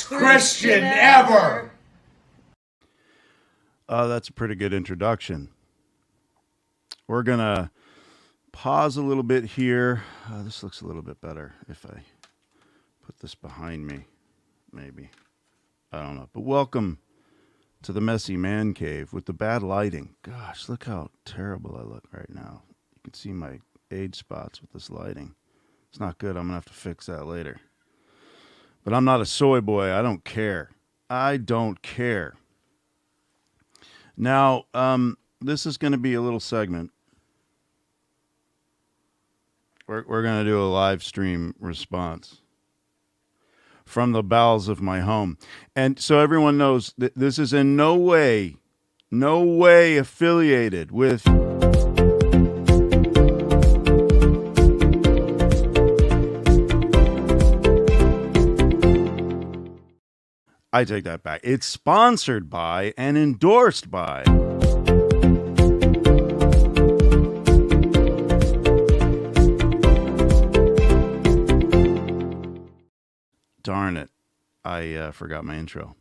best Christian ever. That's a pretty good introduction. We're going to pause a little bit here. This looks a little bit better if I put this behind me, maybe. I don't know. But welcome to the messy man cave with the bad lighting. Gosh, look how terrible I look right now. You can see my age spots with this lighting. It's not good. I'm going to have to fix that later. But I'm not a soy boy. I don't care. I don't care. Now, this is going to be a little segment. We're going to do a live stream response from the bowels of my home. And so everyone knows that this is in no way affiliated with I take that back. It's sponsored by and endorsed by darn it. I forgot my intro.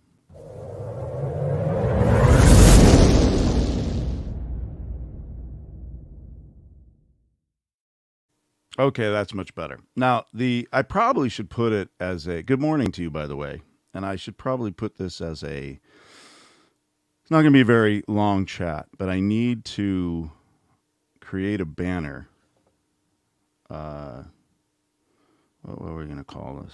Okay, that's much better. Now, I probably should put it as a good morning to you, by the way. And I should probably put this as it's not going to be a very long chat, but I need to create a banner. What are we going to call this?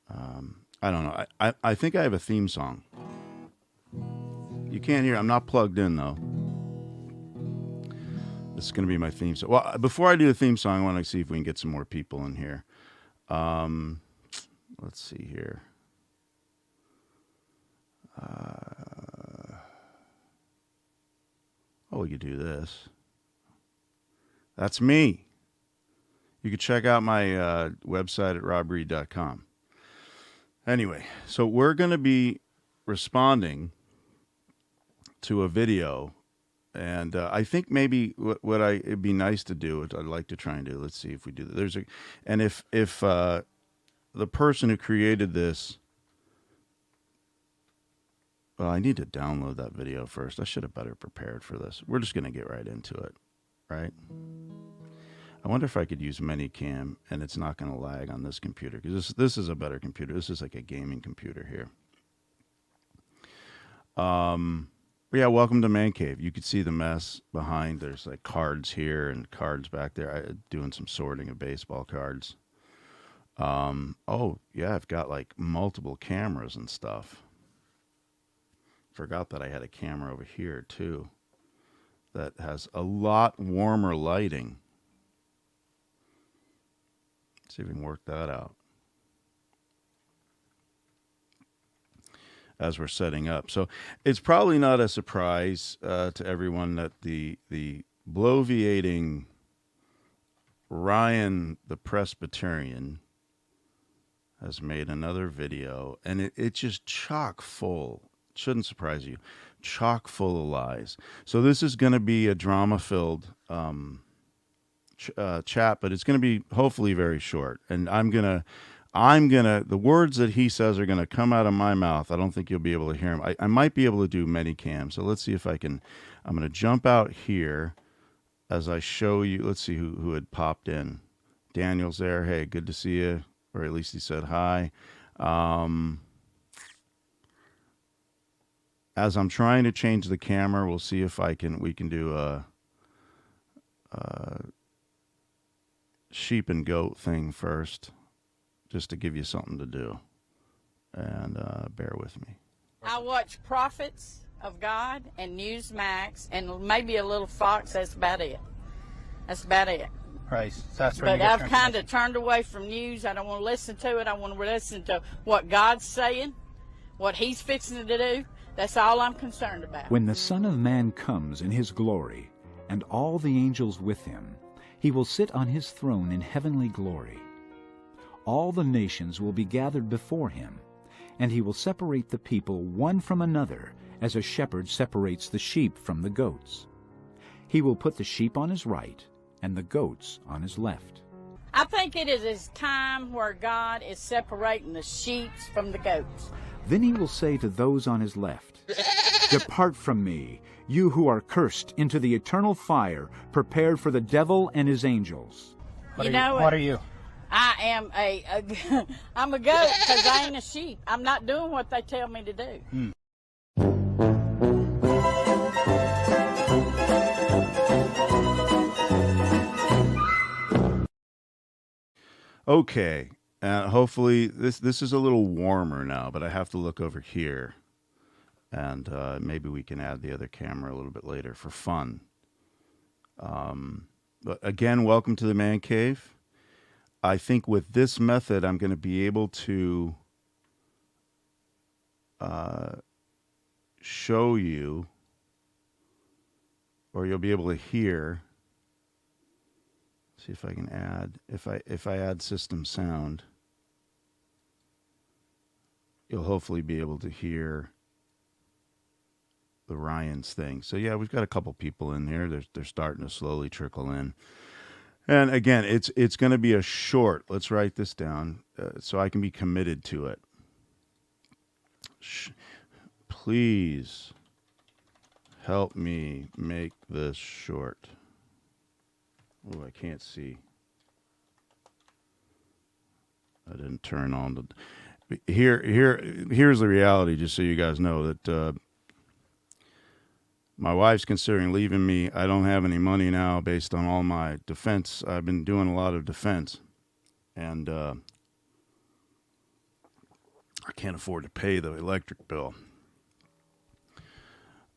I don't know. I think I have a theme song. You can't hear. I'm not plugged in, though. This is going to be my theme song. Well, before I do the theme song, I want to see if we can get some more people in here. Let's see here. We could do this. That's me. You can check out my website at robreed.com. Anyway, so we're going to be responding to a video, and I think maybe it'd be nice to do, what I'd like to try and do. Let's see if we do that. If the person who created this, well, I need to download that video first. I should have better prepared for this. We're just going to get right into it, right? I wonder if I could use Minicam and it's not going to lag on this computer, because this is a better computer. This is like a gaming computer here. Yeah, welcome to Man Cave. You can see the mess behind. There's like cards here and cards back there. I'm doing some sorting of baseball cards. Oh, yeah, I've got like multiple cameras and stuff. Forgot that I had a camera over here, too, that has a lot warmer lighting. Let's see if we can work that out as we're setting up. So it's probably not a surprise to everyone that the bloviating Ryan the Presbyterian has made another video, and it's just chock full. Shouldn't surprise you. Chock full of lies. So this is going to be a drama-filled chat, but it's going to be hopefully very short. And the words that he says are going to come out of my mouth. I don't think you'll be able to hear them. I might be able to do Minicam. So let's see if I can. I'm going to jump out here as I show you. Let's see who had popped in. Daniel's there. Hey, good to see you. Or at least he said hi. As I'm trying to change the camera, we'll see if we can do a sheep and goat thing first, just to give you something to do. And bear with me. I watch Prophets of God and Newsmax and maybe a little Fox. That's about it. Right. So that's where But I've kind of turned away from news. I don't want to listen to it. I want to listen to what God's saying, what He's fixing to do. That's all I'm concerned about. When the Son of Man comes in His glory, and all the angels with Him, He will sit on His throne in heavenly glory. All the nations will be gathered before Him, and He will separate the people one from another, as a shepherd separates the sheep from the goats. He will put the sheep on His right, and the goats on His left. I think it is a time where God is separating the sheep from the goats. Then he will say to those on his left, Depart from me, you who are cursed, into the eternal fire prepared for the devil and his angels. What are you? I am I'm a goat because I ain't a sheep. I'm not doing what they tell me to do. Okay, hopefully this is a little warmer now, but I have to look over here, and maybe we can add the other camera a little bit later for fun. But again, welcome to the Man Cave. I think with this method, I'm going to be able to show you, or you'll be able to hear. See if I can add, if I add system sound, you'll hopefully be able to hear the Ryan's thing. So yeah, we've got a couple people in here. They're starting to slowly trickle in. And again, it's going to be a short. Let's write this down so I can be committed to it. Please help me make this short. Oh, I can't see. I didn't turn on the. Here's the reality. Just so you guys know that my wife's considering leaving me. I don't have any money now, based on all my defense. I've been doing a lot of defense, and I can't afford to pay the electric bill.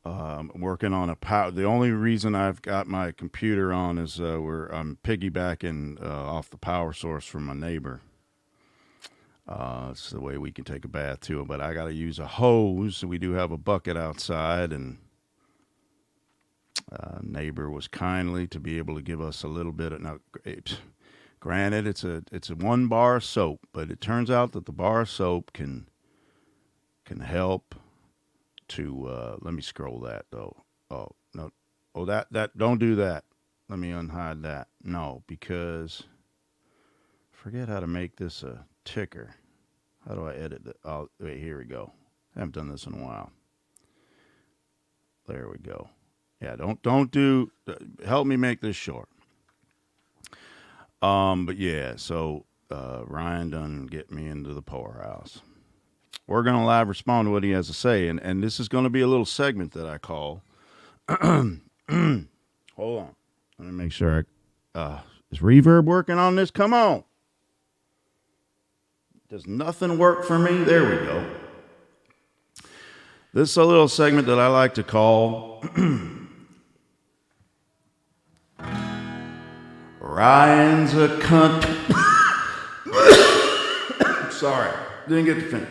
I'm working on a power. The only reason I've got my computer on is I'm piggybacking off the power source from my neighbor. It's the way we can take a bath too. But I got to use a hose. We do have a bucket outside, and neighbor was kindly to be able to give us a little bit of. Now, granted, it's a 1 bar of soap, but it turns out that the bar of soap can help. To let me scroll that though. Oh no, oh that don't do that. Let me unhide that. No, because forget how to make this a ticker. How do I edit that? Oh wait, here we go. I haven't done this in a while. There we go. Yeah, don't do. Help me make this short. But yeah, so Ryan done get me into the poorhouse. We're going to live respond to what he has to say. And this is going to be a little segment that I call. Hold on. Let me make sure. Is reverb working on this? Come on. Does nothing work for me? There we go. This is a little segment that I like to call Ryan's a cunt. Sorry. Didn't get to finish.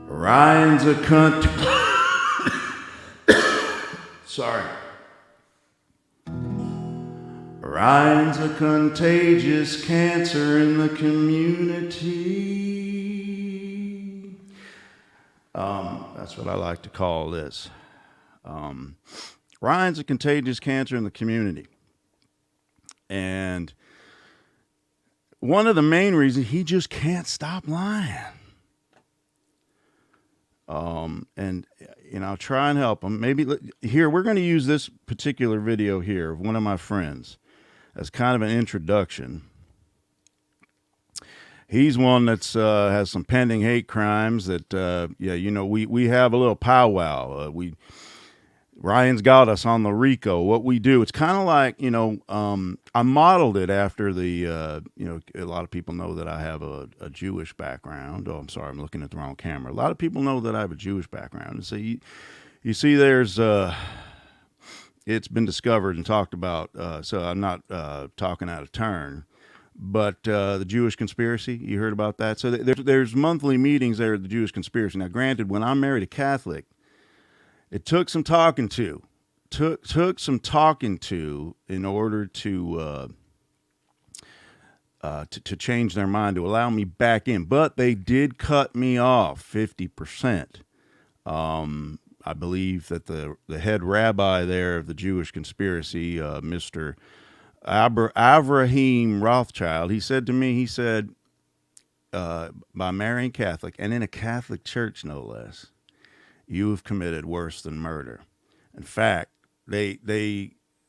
Ryan's a cunt. Sorry. Ryan's a contagious cancer in the community. That's what I like to call this. Ryan's a contagious cancer in the community. And one of the main reasons, he just can't stop lying. And I'll try and help him. Maybe here, we're going to use this particular video here of one of my friends as kind of an introduction. He's one that's has some pending hate crimes that we have a little powwow. Ryan's got us on the RICO. What we do, it's kind of like, I modeled it after the, a lot of people know that I have a Jewish background. Oh, I'm sorry, I'm looking at the wrong camera. A lot of people know that I have a Jewish background. And so you see there's, it's been discovered and talked about, so I'm not talking out of turn, but the Jewish conspiracy, you heard about that? So there's monthly meetings there at the Jewish conspiracy. Now, granted, when I'm married a Catholic, it took some talking to. Took some talking to in order to change their mind, to allow me back in. But they did cut me off 50%. I believe that the head rabbi there of the Jewish conspiracy, Mr. Avraham Rothschild, he said to me, he said, by marrying Catholic, and in a Catholic church no less, you have committed worse than murder. In fact, they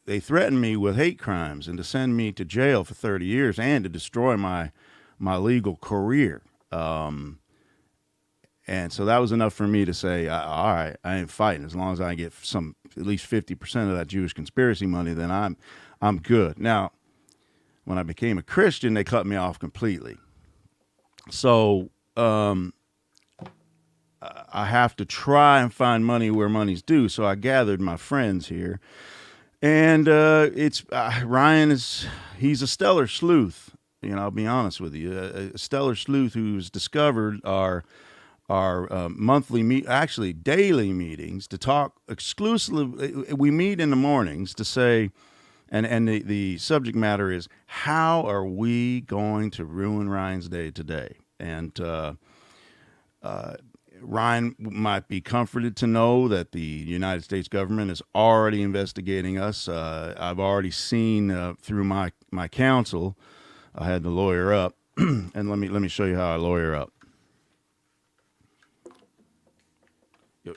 threatened me with hate crimes and to send me to jail for 30 years and to destroy my legal career. And so that was enough for me to say, all right, I ain't fighting. As long as I get at least 50% of that Jewish conspiracy money, then I'm good. Now, when I became a Christian, they cut me off completely. So I have to try and find money where money's due. So I gathered my friends here, and Ryan he's a stellar sleuth. I'll be honest with you, a stellar sleuth who's discovered our monthly actually daily meetings to talk exclusively. We meet in the mornings to say, and the subject matter is, how are we going to ruin Ryan's day today? And Ryan might be comforted to know that the United States government is already investigating us. I've already seen through my counsel. I had to lawyer up, and let me show you how I lawyer up.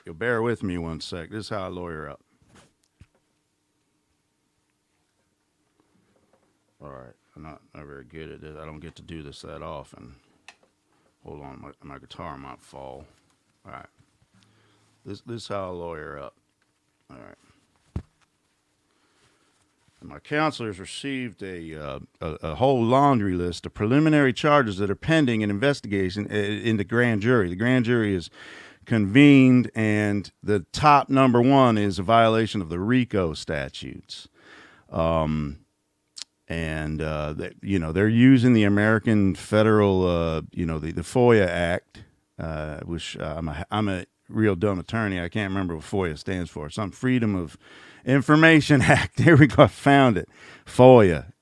You'll bear with me one sec. This is how I lawyer up. All right, I'm not very good at it. I don't get to do this that often. Hold on, my guitar might fall. All right, this is how I lawyer up. All right. My counselors received a whole laundry list of preliminary charges that are pending an investigation in the grand jury. The grand jury is convened, and the top number one is a violation of the RICO statutes. And they're using the American Federal, the FOIA Act, which I'm a real dumb attorney. I can't remember what FOIA stands for. Some Freedom of Information Act. There we go. I found it. FOIA.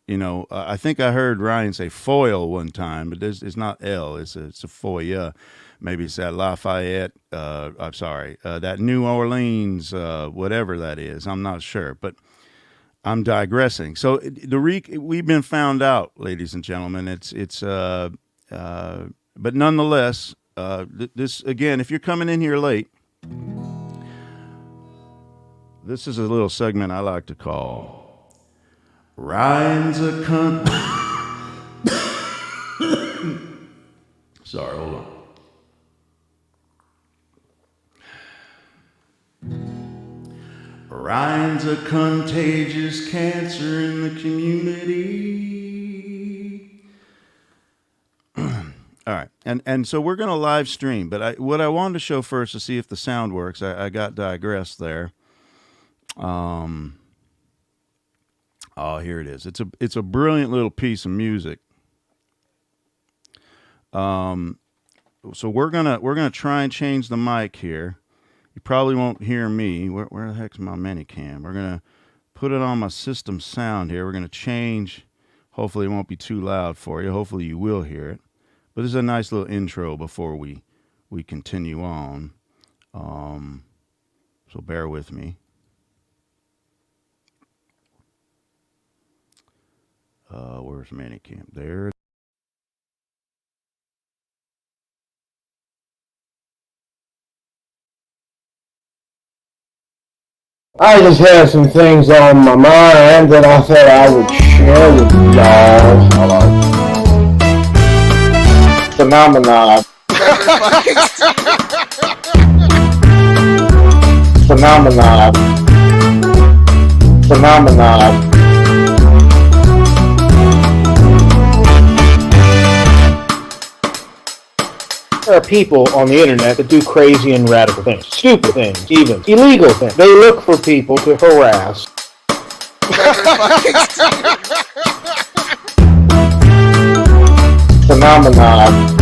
I think I heard Ryan say foil one time, but it's not L. It's a FOIA. Maybe it's that Lafayette. I'm sorry, that New Orleans, whatever that is. I'm not sure, but I'm digressing. So we've been found out, ladies and gentlemen. But nonetheless, this again, if you're coming in here late, this is a little segment I like to call Ryan's a cunt. Sorry, hold on. Ryan's a contagious cancer in the community. All right, and so we're going to live stream, but what I wanted to show first to see if the sound works, I got digressed there. Here it is. It's a brilliant little piece of music. So we're gonna try and change the mic here. You probably won't hear me. Where the heck's my Minicam? We're gonna put it on my system sound here. We're gonna change. Hopefully it won't be too loud for you. Hopefully you will hear it. But this is a nice little intro before we continue on. So bear with me. Where's Minicam? There. I just had some things on my mind that I thought I would share with y'all. Phenomenon. Phenomenon. There are people on the internet that do crazy and radical things, stupid things, even illegal things. They look for people to harass. Phenomenon.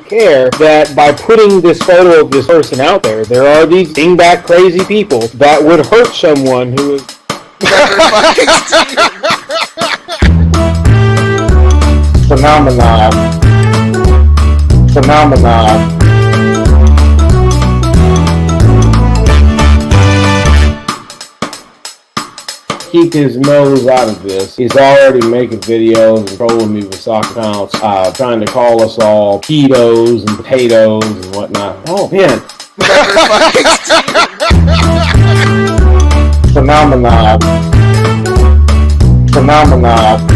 Care that by putting this photo of this person out there, there are these dingbat crazy people that would hurt someone who is phenomenon. phenomenon. Keep his nose out of this. He's already making videos and trolling me with sock accounts, trying to call us all ketos and potatoes and whatnot. Oh man. Phenomenon. Phenomenon.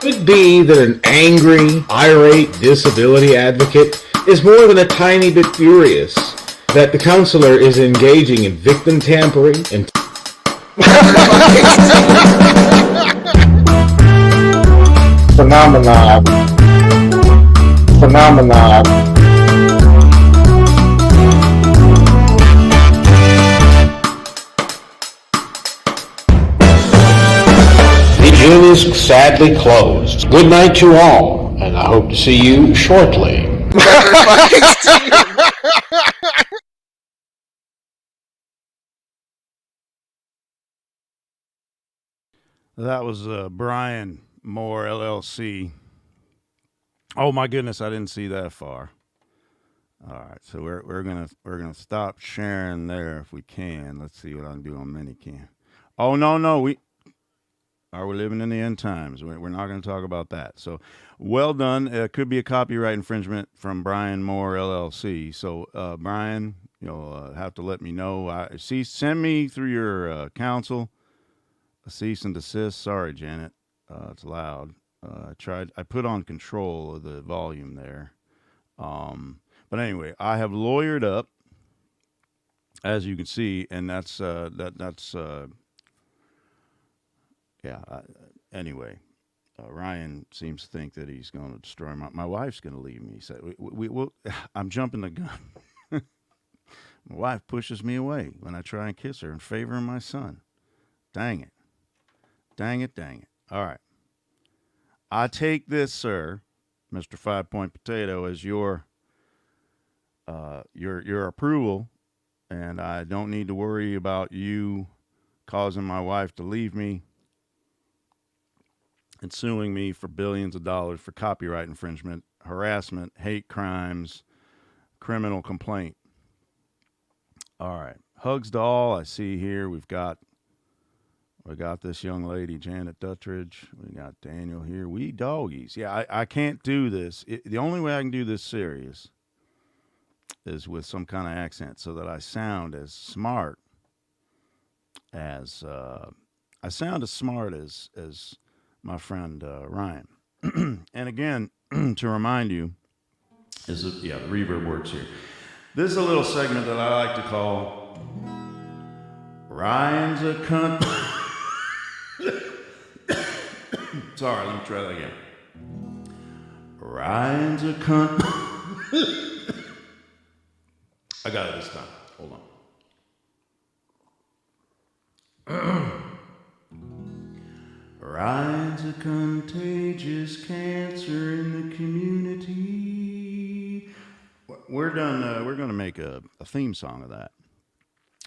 Could it be that an angry, irate disability advocate is more than a tiny bit furious that the counselor is engaging in victim tampering and phenomenon. Phenomenon. The gym is sadly closed. Good night to all, and I hope to see you shortly. That was Brian Moore, LLC. Oh my goodness, I didn't see that far. All right, so we're gonna stop sharing there if we can. Let's see what I can do on Minicam. Oh no, we living in the end times. We're not going to talk about that. So, well done. It could be a copyright infringement from Brian Moore LLC. So, Brian, you'll have to let me know. Send me through your counsel a cease and desist. Sorry, Janet, it's loud. I put on control of the volume there. But anyway, I have lawyered up, as you can see, and that's yeah. Anyway, Ryan seems to think that he's going to destroy my wife's going to leave me. He said, I'm jumping the gun. My wife pushes me away when I try and kiss her in favor of my son. Dang it. Dang it. All right. I take this, sir, Mr. 5-Point Potato, as your approval, and I don't need to worry about you causing my wife to leave me and suing me for billions of dollars for copyright infringement, harassment, hate crimes, criminal complaint. All right. Hugs to all. I see here we got this young lady, Janet Duttridge. We got Daniel here. We doggies. Yeah, I can't do this. The only way I can do this serious is with some kind of accent so that I sound as smart as my friend Ryan. And again, to remind you, the reverb works here. This is a little segment that I like to call Ryan's a cunt. Sorry, let me try that again. Ryan's a cunt. I got it this time. Hold on. Ryan's a contagious cancer in the community. We're done. We're going to make a theme song of that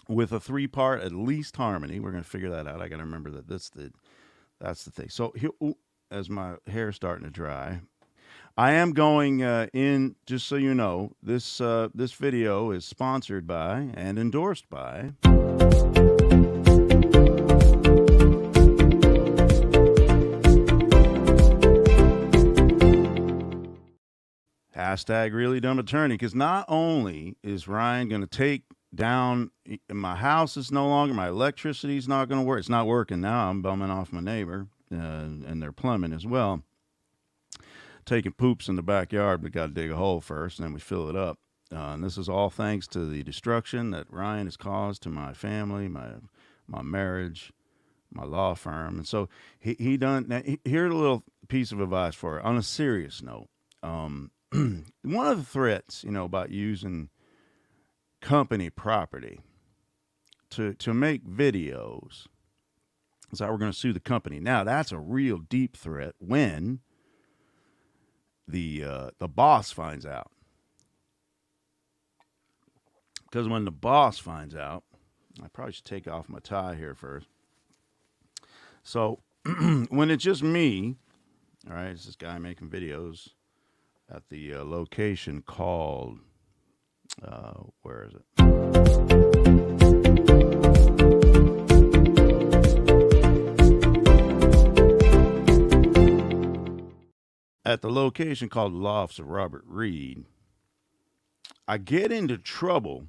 with a 3-part at least harmony. We're going to figure that out. I got to remember that that's the thing. So here, as my hair's starting to dry, I am going in. Just so you know, this video is sponsored by and endorsed by. Hashtag really dumb attorney, because not only is Ryan going to take down my house is no longer, my electricity's not going to work. It's not working now. I'm bumming off my neighbor and their plumbing as well. Taking poops in the backyard, we got to dig a hole first, and then we fill it up. And this is all thanks to the destruction that Ryan has caused to my family, my marriage, my law firm. And so he done. Now, here's a little piece of advice for her. On a serious note, one of the threats, about using company property to make videos is that we're going to sue the company. Now, that's a real deep threat when the boss finds out. Because when the boss finds out, I probably should take off my tie here first. So when it's just me, all right, it's this guy making videos at the location called, where is it? At the location called the Lofts of Robert Reed, I get into trouble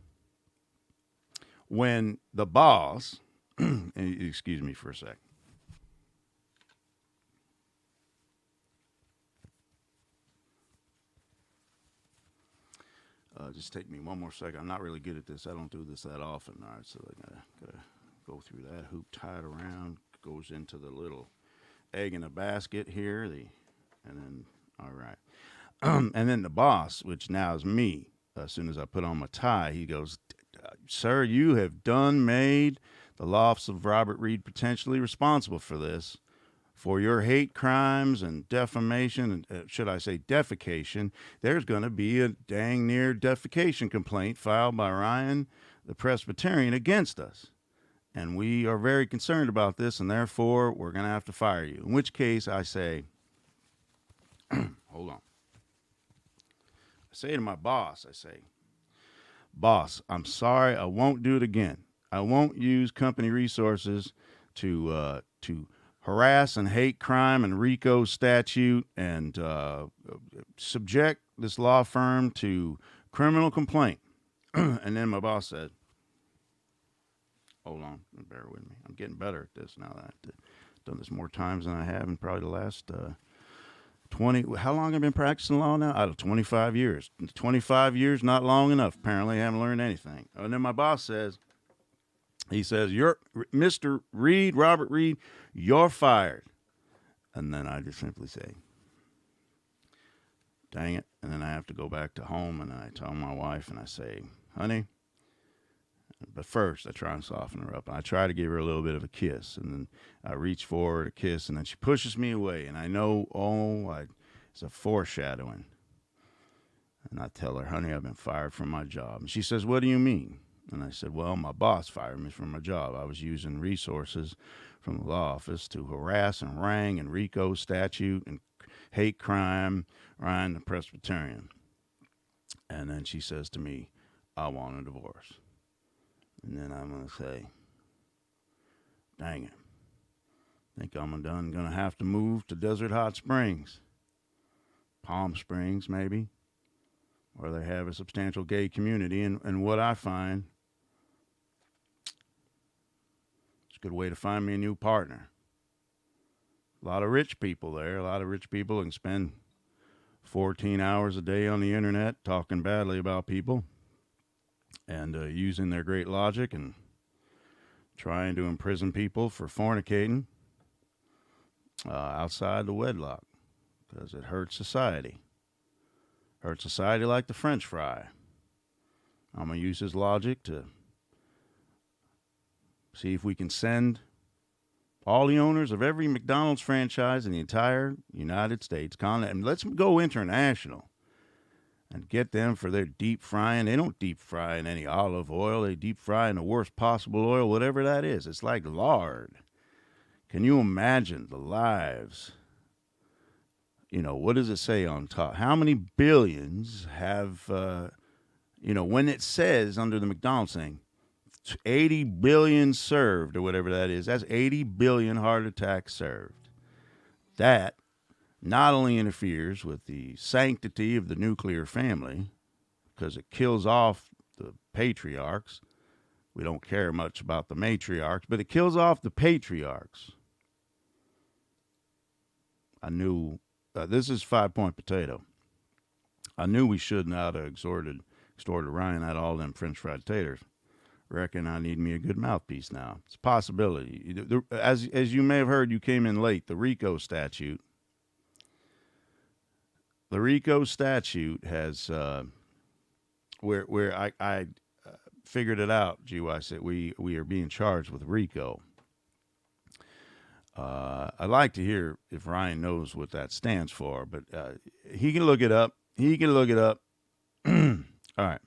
when the boss, excuse me for a sec. Just take me one more second. I'm not really good at this. I don't do this that often. All right, so I gotta go through that hoop, tie it around, goes into the little egg in a basket here. And then, all right. And then the boss, which now is me, as soon as I put on my tie, he goes, "Sir, you have done made the Lofts of Robert Reed potentially responsible for this. For your hate crimes and defamation, should I say defecation, there's going to be a dang near defecation complaint filed by Ryan, the Presbyterian, against us. And we are very concerned about this, and therefore we're going to have to fire you." In which case I say, hold on. I say to my boss, "Boss, I'm sorry, I won't do it again. I won't use company resources to harass and hate crime and RICO statute and subject this law firm to criminal complaint." And then my boss said, hold on, bear with me. I'm getting better at this now that I've done this more times than I have in probably the last 20, how long have I been practicing law now? Out of 25 years. 25 years, not long enough. Apparently I haven't learned anything. And then my boss says, "You're Mr. Reed, Robert Reed, you're fired." And then I just simply say, dang it. And then I have to go back to home and I tell my wife and I say, "Honey," but first I try and soften her up. I try to give her a little bit of a kiss, and then I reach for her to kiss, and then she pushes me away. And I know, it's a foreshadowing. And I tell her, "Honey, I've been fired from my job." And she says, "What do you mean?" And I said, "Well, my boss fired me from my job. I was using resources from the law office to harass and harangue and RICO statute and hate crime Ryan the Presbyterian." And then she says to me, "I want a divorce." And then I'm going to say, dang it. Think I'm going to have to move to Desert Hot Springs. Palm Springs, maybe, where they have a substantial gay community. And what I find, it's a good way to find me a new partner. A lot of rich people there. A lot of rich people can spend 14 hours a day on the internet talking badly about people and using their great logic and trying to imprison people for fornicating outside the wedlock, because it hurts society. Hurts society like the French fry. I'm going to use his logic to see if we can send all the owners of every McDonald's franchise in the entire United States continent, and let's go international, and get them for their deep frying. They don't deep fry in any olive oil. They deep fry in the worst possible oil, whatever that is. It's like lard. Can you imagine the lives? What does it say on top? How many billions have, when it says under the McDonald's thing, 80 billion served or whatever that is, that's 80 billion heart attacks served. That not only interferes with the sanctity of the nuclear family, because it kills off the patriarchs. We don't care much about the matriarchs, but it kills off the patriarchs. I knew, this is 5 Point Potato. I knew we shouldn't have extorted Ryan out of all them French fried taters. Reckon I need me a good mouthpiece now. It's a possibility. As you may have heard, you came in late. The RICO statute. The RICO statute has, where I figured it out, I said we are being charged with RICO. I'd like to hear if Ryan knows what that stands for, but he can look it up. All right.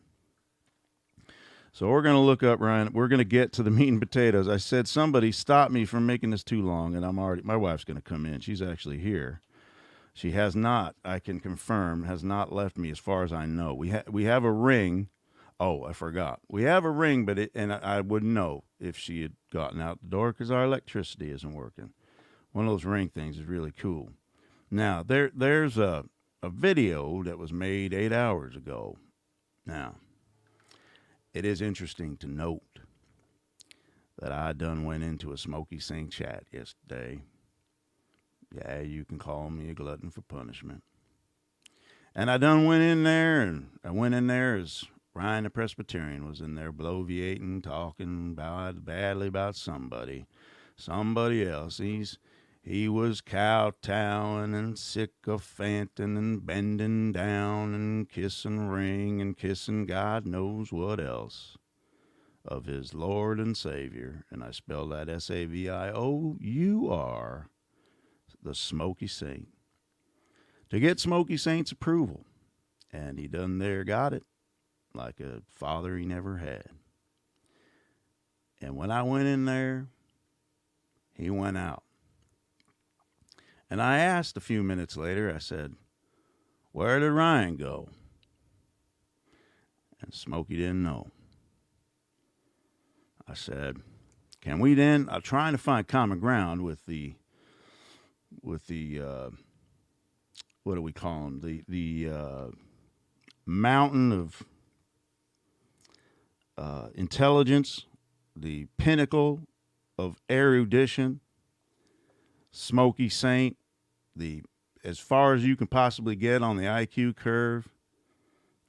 So we're going to look up, Ryan. We're going to get to the meat and potatoes. I said, somebody stop me from making this too long, and my wife's going to come in. She's actually here. She has not, I can confirm, has not left me as far as I know. We have a ring. Oh, I forgot. We have a ring, but I wouldn't know if she had gotten out the door because our electricity isn't working. One of those ring things is really cool. Now, there's a video that was made 8 hours ago. Now, it is interesting to note that I done went into a Smoky Saint chat yesterday. Yeah, you can call me a glutton for punishment. And I done went in there, and I went in there as Ryan the Presbyterian was in there bloviating, talking badly about somebody else. He was kowtowing and sycophanting and bending down and kissing ring and kissing God knows what else of his Lord and Savior. And I spell that Saviour, the Smoky Saint, to get Smoky Saint's approval. And he done there got it like a father he never had. And when I went in there, he went out. And I asked a few minutes later, I said, where did Ryan go? And Smokey didn't know. I said, can we then, I'm trying to find common ground with the what do we call them? The mountain of intelligence, the pinnacle of erudition, Smoky Saint, as far as you can possibly get on the IQ curve.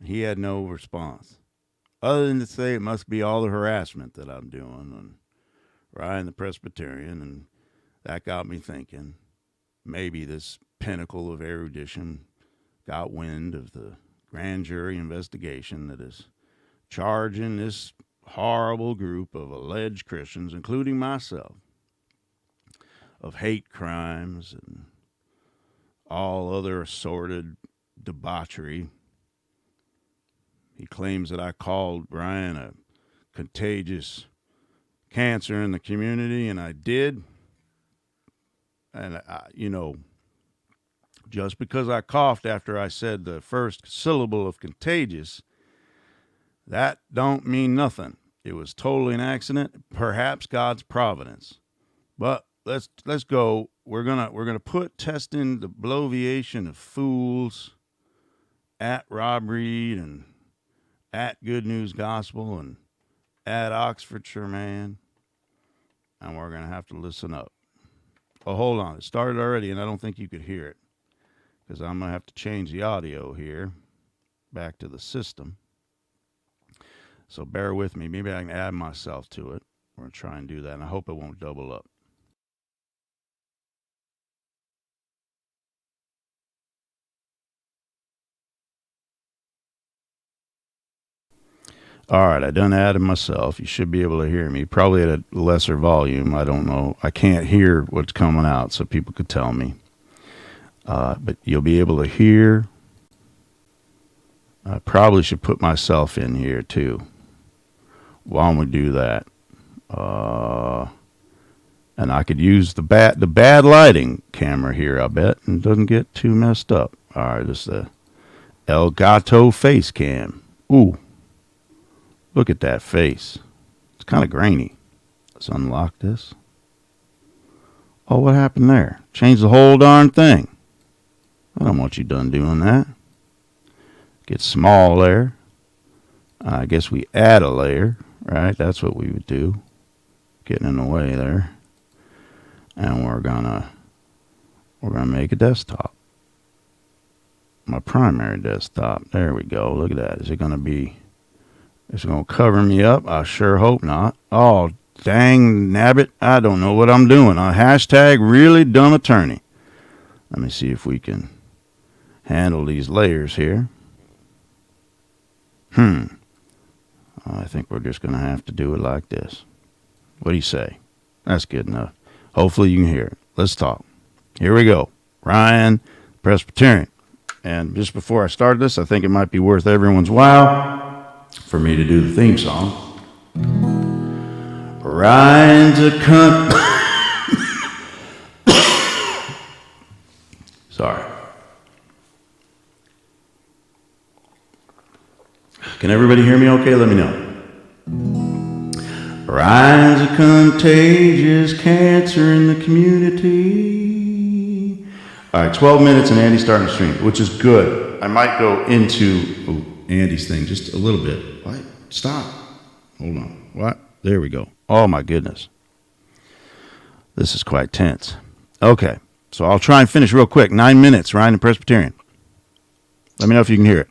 He had no response, other than to say it must be all the harassment that I'm doing on Ryan the Presbyterian, and that got me thinking maybe this pinnacle of erudition got wind of the grand jury investigation that is charging this horrible group of alleged Christians, including myself, of hate crimes and all other assorted debauchery. He claims that I called Ryan a contagious cancer in the community, and I did. And, just because I coughed after I said the first syllable of contagious, that don't mean nothing. It was totally an accident, perhaps God's providence. But let's go. We're gonna put testing the bloviation of fools at Rob Reed and at Good News Gospel and at Oxfordshire Man, and we're gonna have to listen up. Oh, hold on. It started already, and I don't think you could hear it because I'm gonna have to change the audio here back to the system. So bear with me. Maybe I can add myself to it. We're gonna try and do that, and I hope it won't double up. All right, I done added myself. You should be able to hear me, probably at a lesser volume. I don't know. I can't hear what's coming out, so people could tell me. But you'll be able to hear. I probably should put myself in here, too. Why don't we do that? And I could use the bad lighting camera here, I bet, and it doesn't get too messed up. All right, this is the El Gato face cam. Ooh. Look at that face. It's kind of grainy. Let's unlock this. Oh, what happened there? Changed the whole darn thing. I don't want you done doing that. Get small there. I guess we add a layer, right? That's what we would do. Getting in the way there. And we're gonna make a desktop. My primary desktop. There we go. Look at that. Is it gonna cover me up? I sure hope not. Oh, dang nabbit. I don't know what I'm doing. Hashtag really dumb attorney. Let me see if we can handle these layers here. I think we're just going to have to do it like this. What do you say? That's good enough. Hopefully you can hear it. Let's talk. Here we go. Ryan, Presbyterian. And just before I start this, I think it might be worth everyone's while for me to do the theme song. Ryan's a cunt. Sorry. Can everybody hear me okay? Let me know. Ryan's a contagious cancer in the community. All right, 12 minutes and Andy's starting to stream, which is good. I might go into Andy's thing just a little bit. What? Stop. Hold on. What? There we go. Oh, my goodness. This is quite tense. Okay, so I'll try and finish real quick. 9 minutes, Ryan and Presbyterian. Let me know if you can hear it.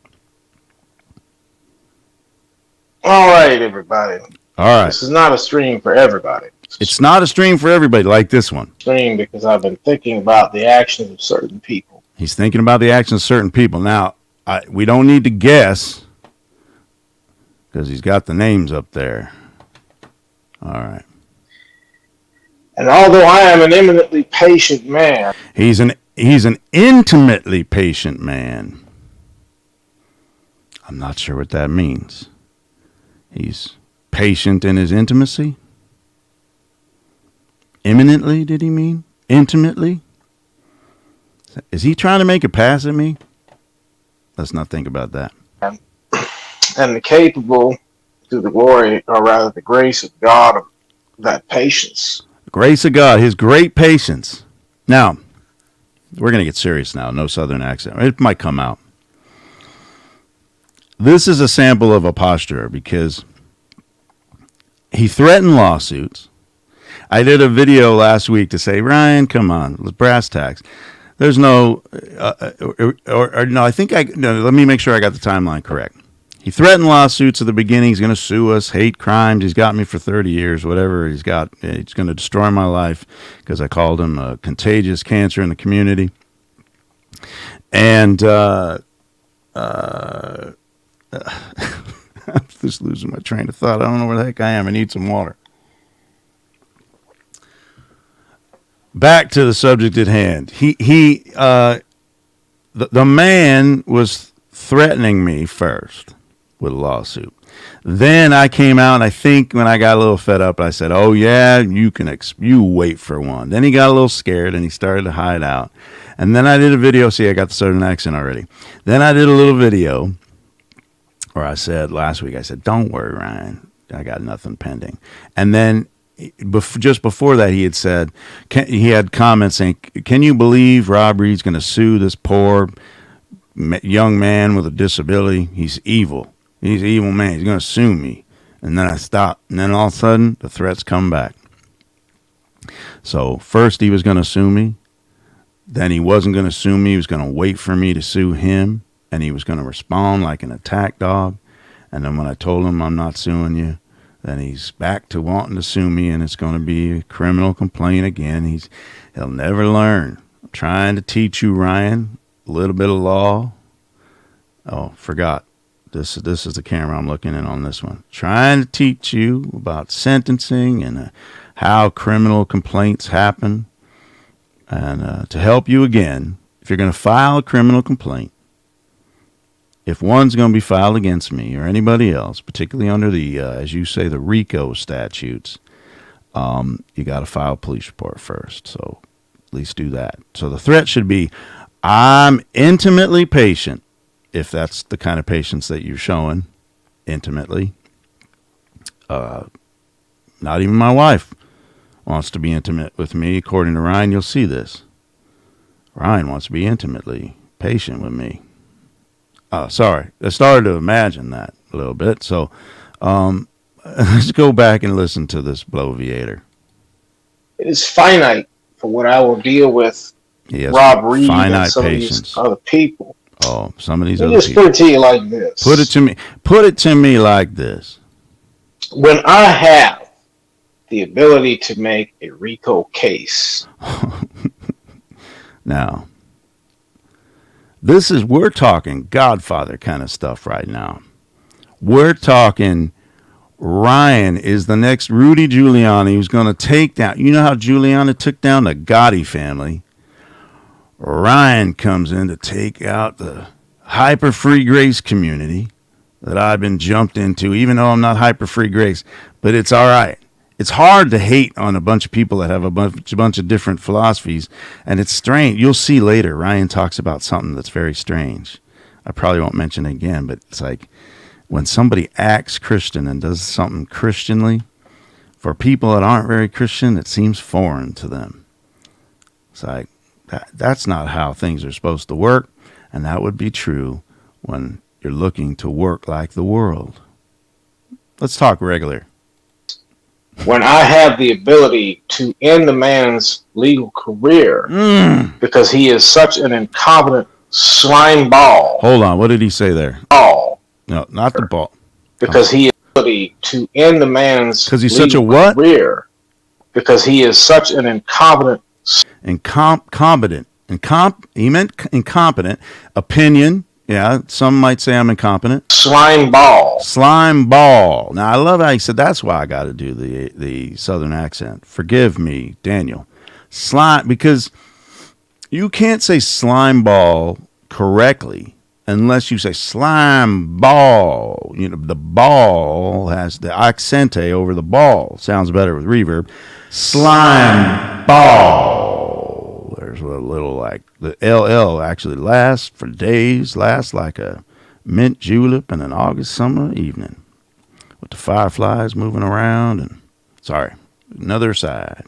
All right, everybody. All right. This is not a stream for everybody. It's not a stream for everybody like this one. Stream because I've been thinking about the actions of certain people. He's thinking about the actions of certain people. Now, we don't need to guess because he's got the names up there. All right. And although I am an eminently patient man, he's an intimately patient man. I'm not sure what that means. He's patient in his intimacy? Eminently, did he mean? Intimately? Is he trying to make a pass at me? Let's not think about that. and capable through the glory, or rather the grace of God, of that patience. The grace of God, his great patience. Now, we're going to get serious now. No southern accent. It might come out. This is a sample of a posturer because he threatened lawsuits. I did a video last week to say, Ryan, come on, brass tacks. There's no, no, I think let me make sure I got the timeline correct. He threatened lawsuits at the beginning. He's going to sue us, hate crimes. He's got me for 30 years, whatever he's got. He's going to destroy my life because I called him a contagious cancer in the community. And, I'm just losing my train of thought. I don't know where the heck I am. I need some water. Back to the subject at hand. The man was threatening me first with a lawsuit. Then I came out, and I think when I got a little fed up, I said, "Oh yeah, you wait for one." Then he got a little scared and he started to hide out. And then I did a video. See, I got the southern accent already. Then I did a little video. Or I said last week, I said, don't worry, Ryan. I got nothing pending. And then just before that, he had said, he had comments saying, can you believe Rob Reed's going to sue this poor young man with a disability? He's evil. He's an evil man. He's going to sue me. And then I stopped. And then all of a sudden, the threats come back. So first he was going to sue me. Then he wasn't going to sue me. He was going to wait for me to sue him. And he was going to respond like an attack dog. And then when I told him I'm not suing you, then he's back to wanting to sue me, and it's going to be a criminal complaint again. He'll never learn. I'm trying to teach you, Ryan, a little bit of law. Oh, forgot. This is the camera I'm looking at on this one. Trying to teach you about sentencing and how criminal complaints happen. And to help you again, if you're going to file a criminal complaint, if one's going to be filed against me or anybody else, particularly under the, as you say, the RICO statutes, you got to file a police report first. So at least do that. So the threat should be, I'm intimately patient, if that's the kind of patience that you're showing, intimately. Not even my wife wants to be intimate with me. According to Ryan, you'll see this. Ryan wants to be intimately patient with me. Sorry, I started to imagine that a little bit. So let's go back and listen to this bloviator. It is finite for what I will deal with Rob Reed and some patience. Of these other people. Oh, some of these Let other me people. Put it to you like this. Put it to me like this. When I have the ability to make a RICO case. Now, we're talking Godfather kind of stuff right now. We're talking Ryan is the next Rudy Giuliani who's going to take down. You know how Giuliani took down the Gotti family? Ryan comes in to take out the hyper free grace community that I've been jumped into, even though I'm not hyper free grace. But it's all right. It's hard to hate on a bunch of people that have a bunch of different philosophies, and it's strange. You'll see later, Ryan talks about something that's very strange. I probably won't mention it again, but it's like when somebody acts Christian and does something Christianly, for people that aren't very Christian, it seems foreign to them. It's like, that's not how things are supposed to work, and that would be true when you're looking to work like the world. Let's talk regular. When I have the ability to end the man's legal career because he is such an incompetent slime ball. Hold on, what did he say there? Ball. No, not the ball. Because he has the ability to end the man's because he's such a what? Career. Because he is such an incompetent. He meant incompetent. Opinion. Yeah, some might say I'm incompetent. Slime ball. Now, I love how he said that's why I got to do the southern accent. Forgive me, Daniel. Slime, because you can't say slime ball correctly unless you say slime ball. You know, the ball has the accente over the ball. Sounds better with reverb. Slime ball. There's a little like the LL actually lasts for days, lasts like a mint julep in an August summer evening with the fireflies moving around and another side.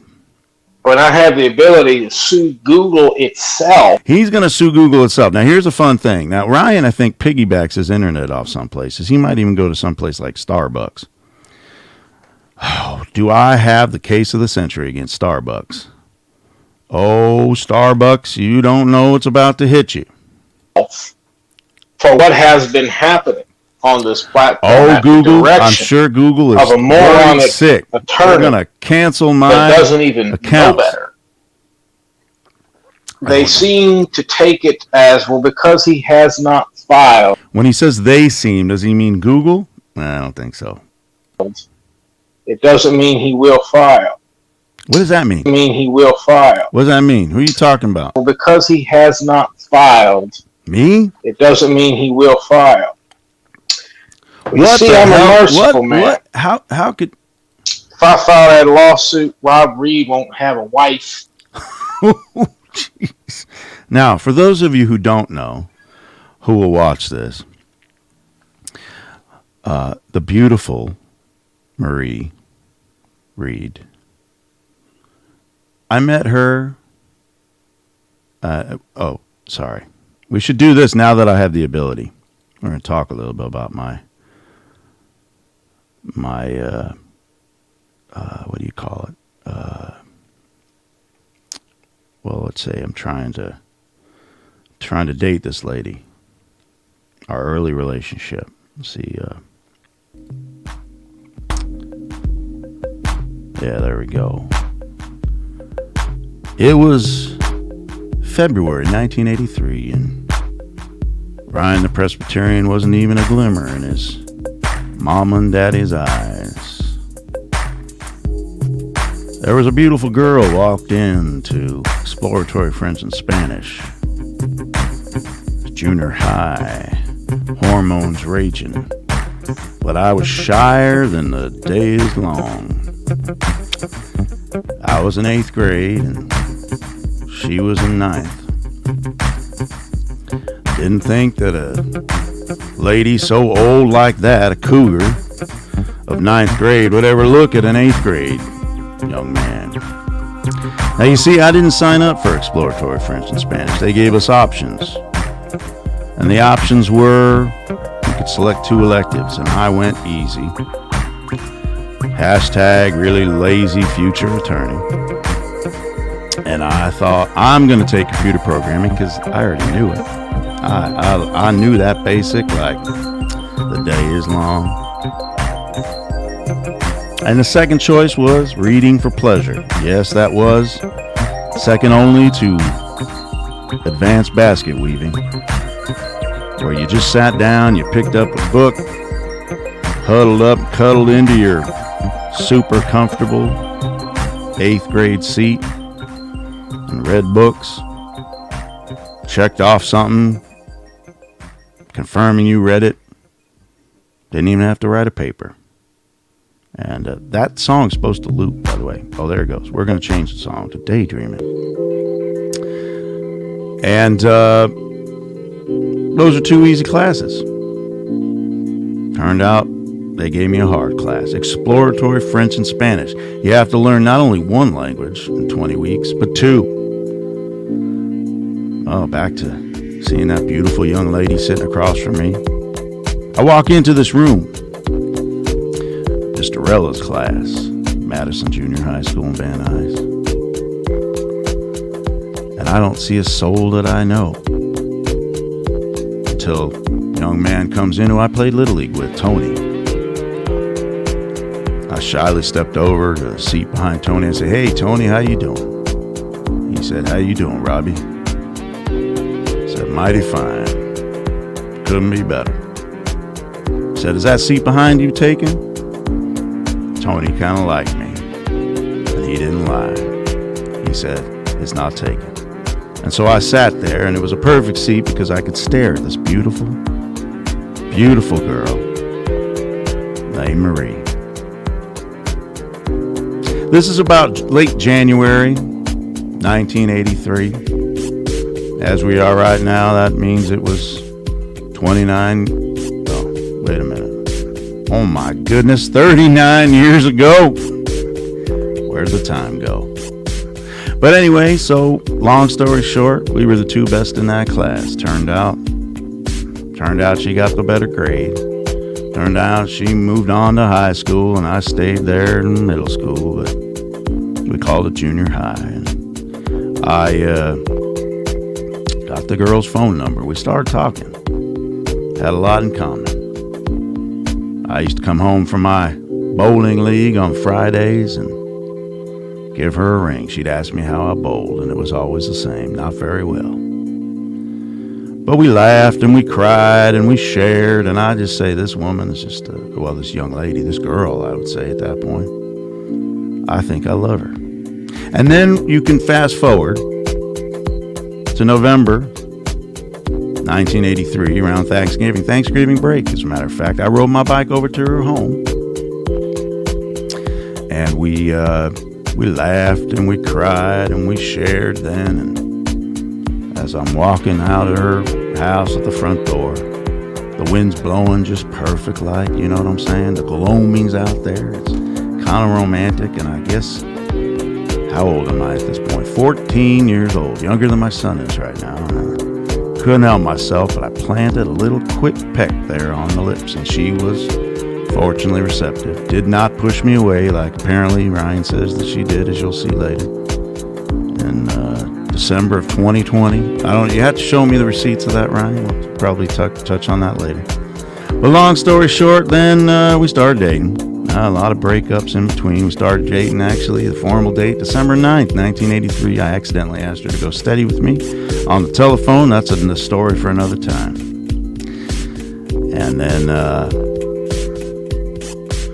When I have the ability to sue Google itself. He's going to sue Google itself. Now, here's a fun thing. Now, Ryan, I think, piggybacks his internet off some places. He might even go to some place like Starbucks. Oh, do I have the case of the century against Starbucks? Oh, Starbucks, you don't know what's about to hit you. For what has been happening on this platform. Oh, Google, I'm sure Google is of a moronic sick. They're going to cancel my that doesn't even accounts. know better. They seem to take it as, well, because he has not filed. When he says they seem, does he mean Google? I don't think so. It doesn't mean he will file. What does that mean? It mean he will file. What does that mean? Who are you talking about? Well, because he has not filed. Me? It doesn't mean he will file. Well, what you see, I'm a merciful man. What? How could... If I file that lawsuit, Rob Reed won't have a wife. Jeez. Now, for those of you who don't know, who will watch this, the beautiful Marie Reed. I met her. Sorry. We should do this now that I have the ability. We're going to talk a little bit about my what do you call it? Well, let's say I'm trying to date this lady. Our early relationship. Let's see. Yeah, there we go. It was February 1983, and Ryan the Presbyterian wasn't even a glimmer in his mama and daddy's eyes. There was a beautiful girl walked into exploratory French and Spanish. Junior high, hormones raging, but I was shyer than the day is long. I was in 8th grade and she was in 9th. Didn't think that a lady so old like that, a cougar of 9th grade, would ever look at an 8th grade young man. Now you see, I didn't sign up for exploratory French and Spanish. They gave us options. And the options were, you could select 2 electives, and I went easy. # really lazy future attorney. And I thought, I'm going to take computer programming because I already knew it. I knew that basic, like the day is long. And the second choice was reading for pleasure. Yes, that was second only to advanced basket weaving, where you just sat down, you picked up a book, huddled up, cuddled into your super comfortable 8th grade seat, and read books, checked off something, confirming you read it, didn't even have to write a paper. And that song's supposed to loop, by the way. Oh, there it goes. We're going to change the song to Daydreaming. And those are 2 easy classes. Turned out they gave me a hard class. Exploratory French and Spanish. You have to learn not only 1 language in 20 weeks, but 2. Oh, back to seeing that beautiful young lady sitting across from me. I walk into this room. Mr. Rella's class, Madison Junior High School in Van Nuys. And I don't see a soul that I know. Until a young man comes in who I played Little League with, Tony. I shyly stepped over to the seat behind Tony and said, "Hey, Tony, how you doing?" He said, "How you doing, Robbie?" I said, "Mighty fine. Couldn't be better." He said, "Is that seat behind you taken?" Tony kind of liked me, and he didn't lie. He said, "It's not taken." And so I sat there, and it was a perfect seat because I could stare at this beautiful, beautiful girl named Marie. This is about late January 1983. As we are right now, that means it was 29. Oh, wait a minute. Oh my goodness, 39 years ago. Where'd the time go? But anyway, so long story short, we were the 2 best in that class. Turned out she got the better grade. Turned out she moved on to high school, and I stayed there in middle school, but we called it junior high. And I got the girl's phone number. We started talking. Had a lot in common. I used to come home from my bowling league on Fridays and give her a ring. She'd ask me how I bowled, and it was always the same, not very well. But we laughed and we cried and we shared, and I just say this woman is just, this young lady, this girl, I would say at that point, I think I love her. And then you can fast forward to November 1983, around Thanksgiving break, as a matter of fact. I rode my bike over to her home, and we laughed and we cried and we shared then. And as I'm walking out of her house at the front door, the wind's blowing just perfect, like, you know what I'm saying? The gloaming's out there. It's kind of romantic, and I guess, how old am I at this point? 14 years old, younger than my son is right now. Couldn't help myself, but I planted a little quick peck there on the lips, and she was fortunately receptive. Did not push me away like apparently Ryan says that she did, as you'll see later. In December of 2020. You have to show me the receipts of that, Ryan. We'll probably touch on that later. But long story short, then we started dating. A lot of breakups in between. We started dating, actually, the formal date, December 9th, 1983. I accidentally asked her to go steady with me on the telephone. That's a story for another time. And then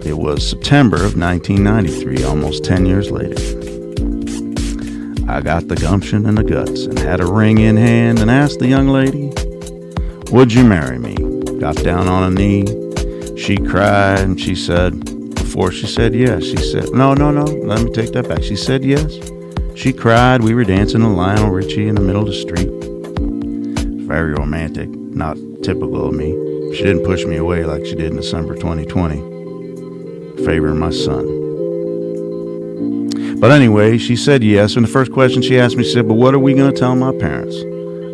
it was September of 1993, almost 10 years later. I got the gumption and the guts and had a ring in hand and asked the young lady, "Would you marry me?" Got down on a knee. She cried and she said, before she said yes, she said, no, let me take that back. She said yes. She cried. We were dancing to Lionel Richie in the middle of the street. It was very romantic, not typical of me. She didn't push me away like she did in December 2020, favoring my son. But anyway, she said yes, and the first question she asked me, she said, "But what are we going to tell my parents?"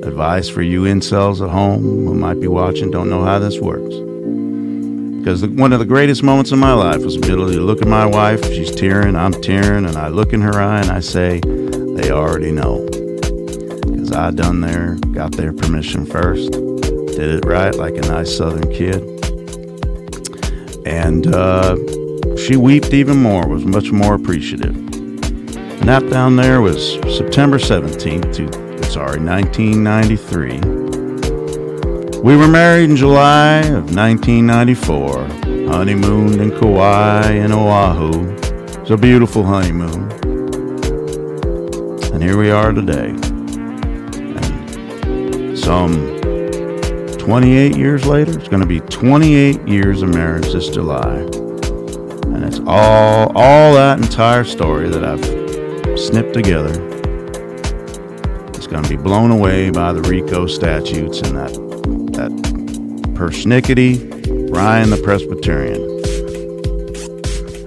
Advice for you incels at home who might be watching, don't know how this works. Because one of the greatest moments of my life was the ability to look at my wife, she's tearing, I'm tearing, and I look in her eye and I say, they already know. Because I got their permission first, did it right like a nice southern kid. And she wept even more, was much more appreciative. And that down there was September 17th, 1993. We were married in July of 1994, honeymooned in Kauai and Oahu. It was a beautiful honeymoon. And here we are today. And some 28 years later, it's going to be 28 years of marriage this July. And it's all that entire story that I've snipped together is going to be blown away by the RICO statutes and that persnickety Ryan the Presbyterian.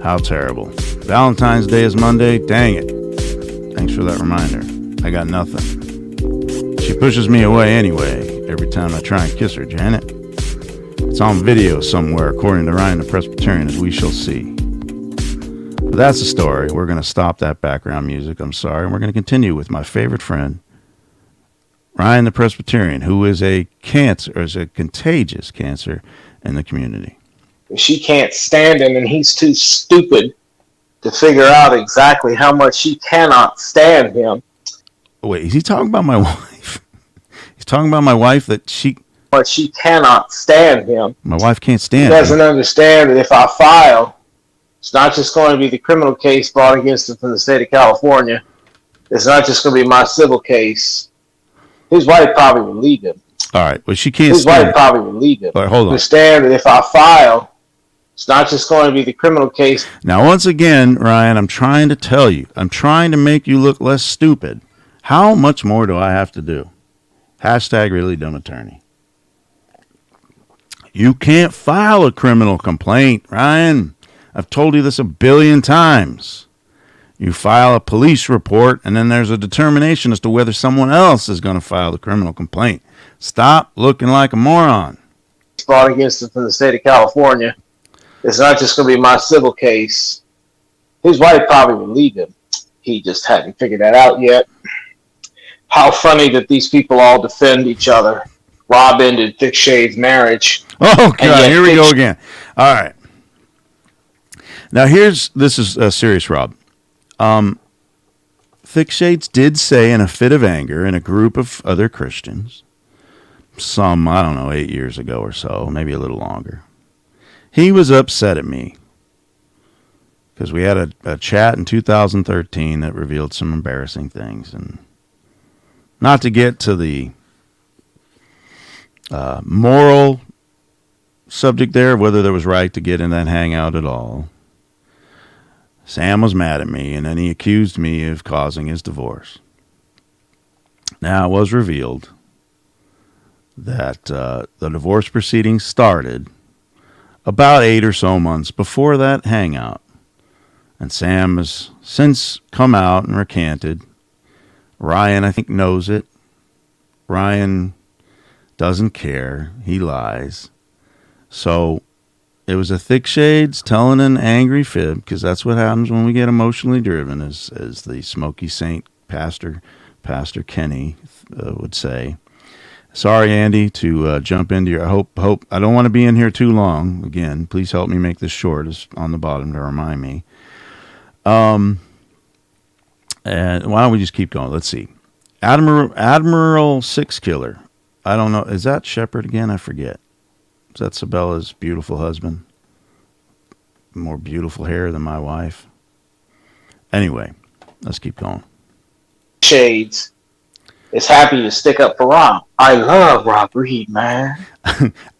How terrible. Valentine's Day is Monday. Dang it. Thanks for that reminder. I got nothing. She pushes me away anyway every time I try and kiss her, Janet. It's on video somewhere, according to Ryan the Presbyterian, as we shall see. But that's the story. We're going to stop that background music. I'm sorry. And we're going to continue with my favorite friend, Ryan the Presbyterian, who is a contagious cancer in the community. She can't stand him, and he's too stupid to figure out exactly how much she cannot stand him. Wait, is he talking about my wife? He's talking about my wife But she cannot stand him. My wife can't stand him. He doesn't understand that if I file, it's not just going to be the criminal case brought against him from the state of California. It's not just going to be my civil case. His wife probably will leave him. All right, well, she can't His stand wife probably will leave him. All right, hold on. Understand that if I file, it's not just going to be the criminal case. Now, once again, Ryan, I'm trying to tell you. I'm trying to make you look less stupid. How much more do I have to do? Hashtag really dumb attorney. You can't file a criminal complaint, Ryan. I've told you this a billion times. You file a police report, and then there's a determination as to whether someone else is going to file the criminal complaint. Stop looking like a moron. Brought against him from the state of California. It's not just going to be my civil case. His wife probably will leave him. He just hadn't figured that out yet. How funny that these people all defend each other. Rob ended Thick Shade's marriage. Oh, God, here we go again. All right. Now, this is serious, Rob. Thick Shades did say in a fit of anger in a group of other Christians, some, I don't know, 8 years ago or so, maybe a little longer, he was upset at me because we had a chat in 2013 that revealed some embarrassing things. And not to get to the moral subject there, whether there was right to get in that hangout at all, Sam was mad at me, and then he accused me of causing his divorce. Now, it was revealed that the divorce proceedings started about 8 or so months before that hangout. And Sam has since come out and recanted. Ryan, I think, knows it. Ryan doesn't care. He lies. So it was a Thick Shades telling an angry fib, because that's what happens when we get emotionally driven, as the Smoky Saint Pastor Kenny would say. Sorry, Andy, to jump into your hope. I don't want to be in here too long. Again, please help me make this short. It's on the bottom to remind me. And why don't we just keep going? Let's see. Admiral Six Killer. I don't know. Is that Shepard again? I forget. Is that Sabella's beautiful husband? More beautiful hair than my wife. Anyway, let's keep going. Shades is happy to stick up for Rob. I love Rob Reed, man.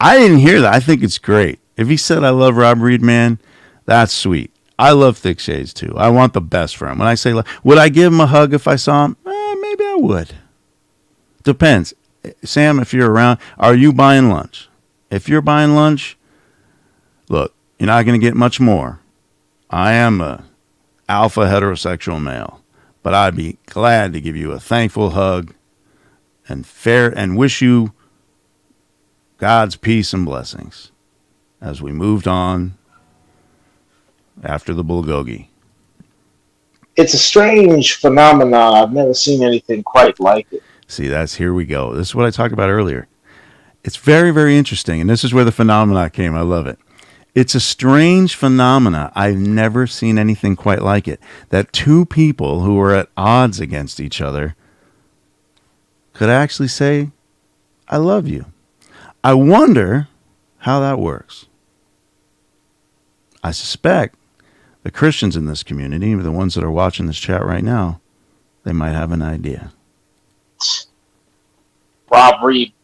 I didn't hear that. I think it's great. If he said I love Rob Reed, man, that's sweet. I love Thick Shades too. I want the best for him. When I say, would I give him a hug if I saw him? Maybe I would. Depends. Sam, if you're around, are you buying lunch? If you're buying lunch, look, you're not going to get much more. I am a alpha heterosexual male, but I'd be glad to give you a thankful hug and wish you God's peace and blessings as we moved on after the bulgogi. It's a strange phenomenon. I've never seen anything quite like it. See, here we go. This is what I talked about earlier. It's very, very interesting, and this is where the phenomena came. I love it. It's a strange phenomena. I've never seen anything quite like it. That two people who are at odds against each other could actually say, I love you. I wonder how that works. I suspect the Christians in this community, the ones that are watching this chat right now, they might have an idea. Rob Reed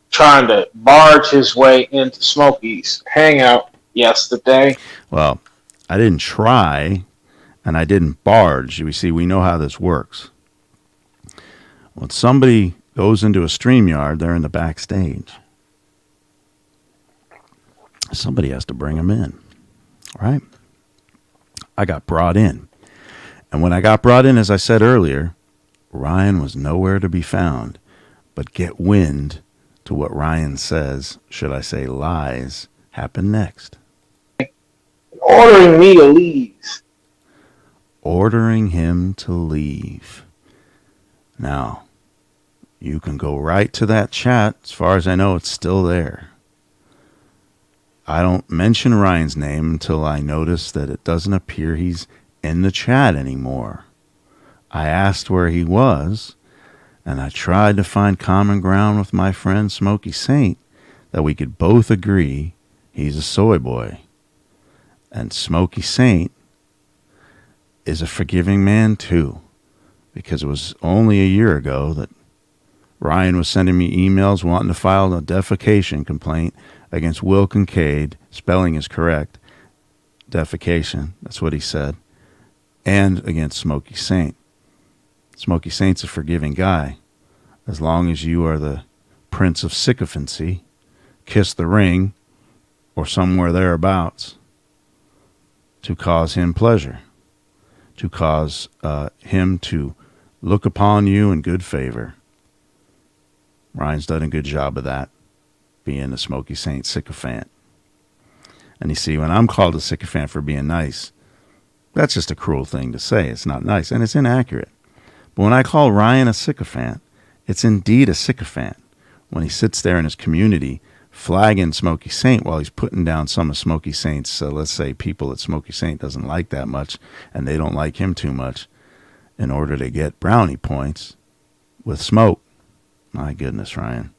trying to barge his way into Smokey's hangout yesterday. Well, I didn't try, and I didn't barge. You see, we know how this works. When somebody goes into a StreamYard, they're in the backstage. Somebody has to bring them in, right? I got brought in. And when I got brought in, as I said earlier, Ryan was nowhere to be found. But get wind to what Ryan says, should I say lies, happen next. Ordering me to leave. Ordering him to leave. Now, you can go right to that chat. As far as I know, it's still there. I don't mention Ryan's name until I notice that it doesn't appear he's in the chat anymore. I asked where he was, and I tried to find common ground with my friend Smokey Saint that we could both agree he's a soy boy. And Smokey Saint is a forgiving man too, because it was only a year ago that Ryan was sending me emails wanting to file a defecation complaint against Will Kincaid. Spelling is correct. Defecation, that's what he said. And against Smokey Saint. Smokey Saint's a forgiving guy. As long as you are the prince of sycophancy, kiss the ring, or somewhere thereabouts, to cause him pleasure, to cause him to look upon you in good favor. Ryan's done a good job of that, being a Smokey Saint sycophant. And you see, when I'm called a sycophant for being nice, that's just a cruel thing to say. It's not nice, and it's inaccurate. But when I call Ryan a sycophant, it's indeed a sycophant. When he sits there in his community flagging Smokey Saint while he's putting down some of Smokey Saint's, let's say, people that Smokey Saint doesn't like that much, and they don't like him too much, in order to get brownie points with smoke. My goodness, Ryan.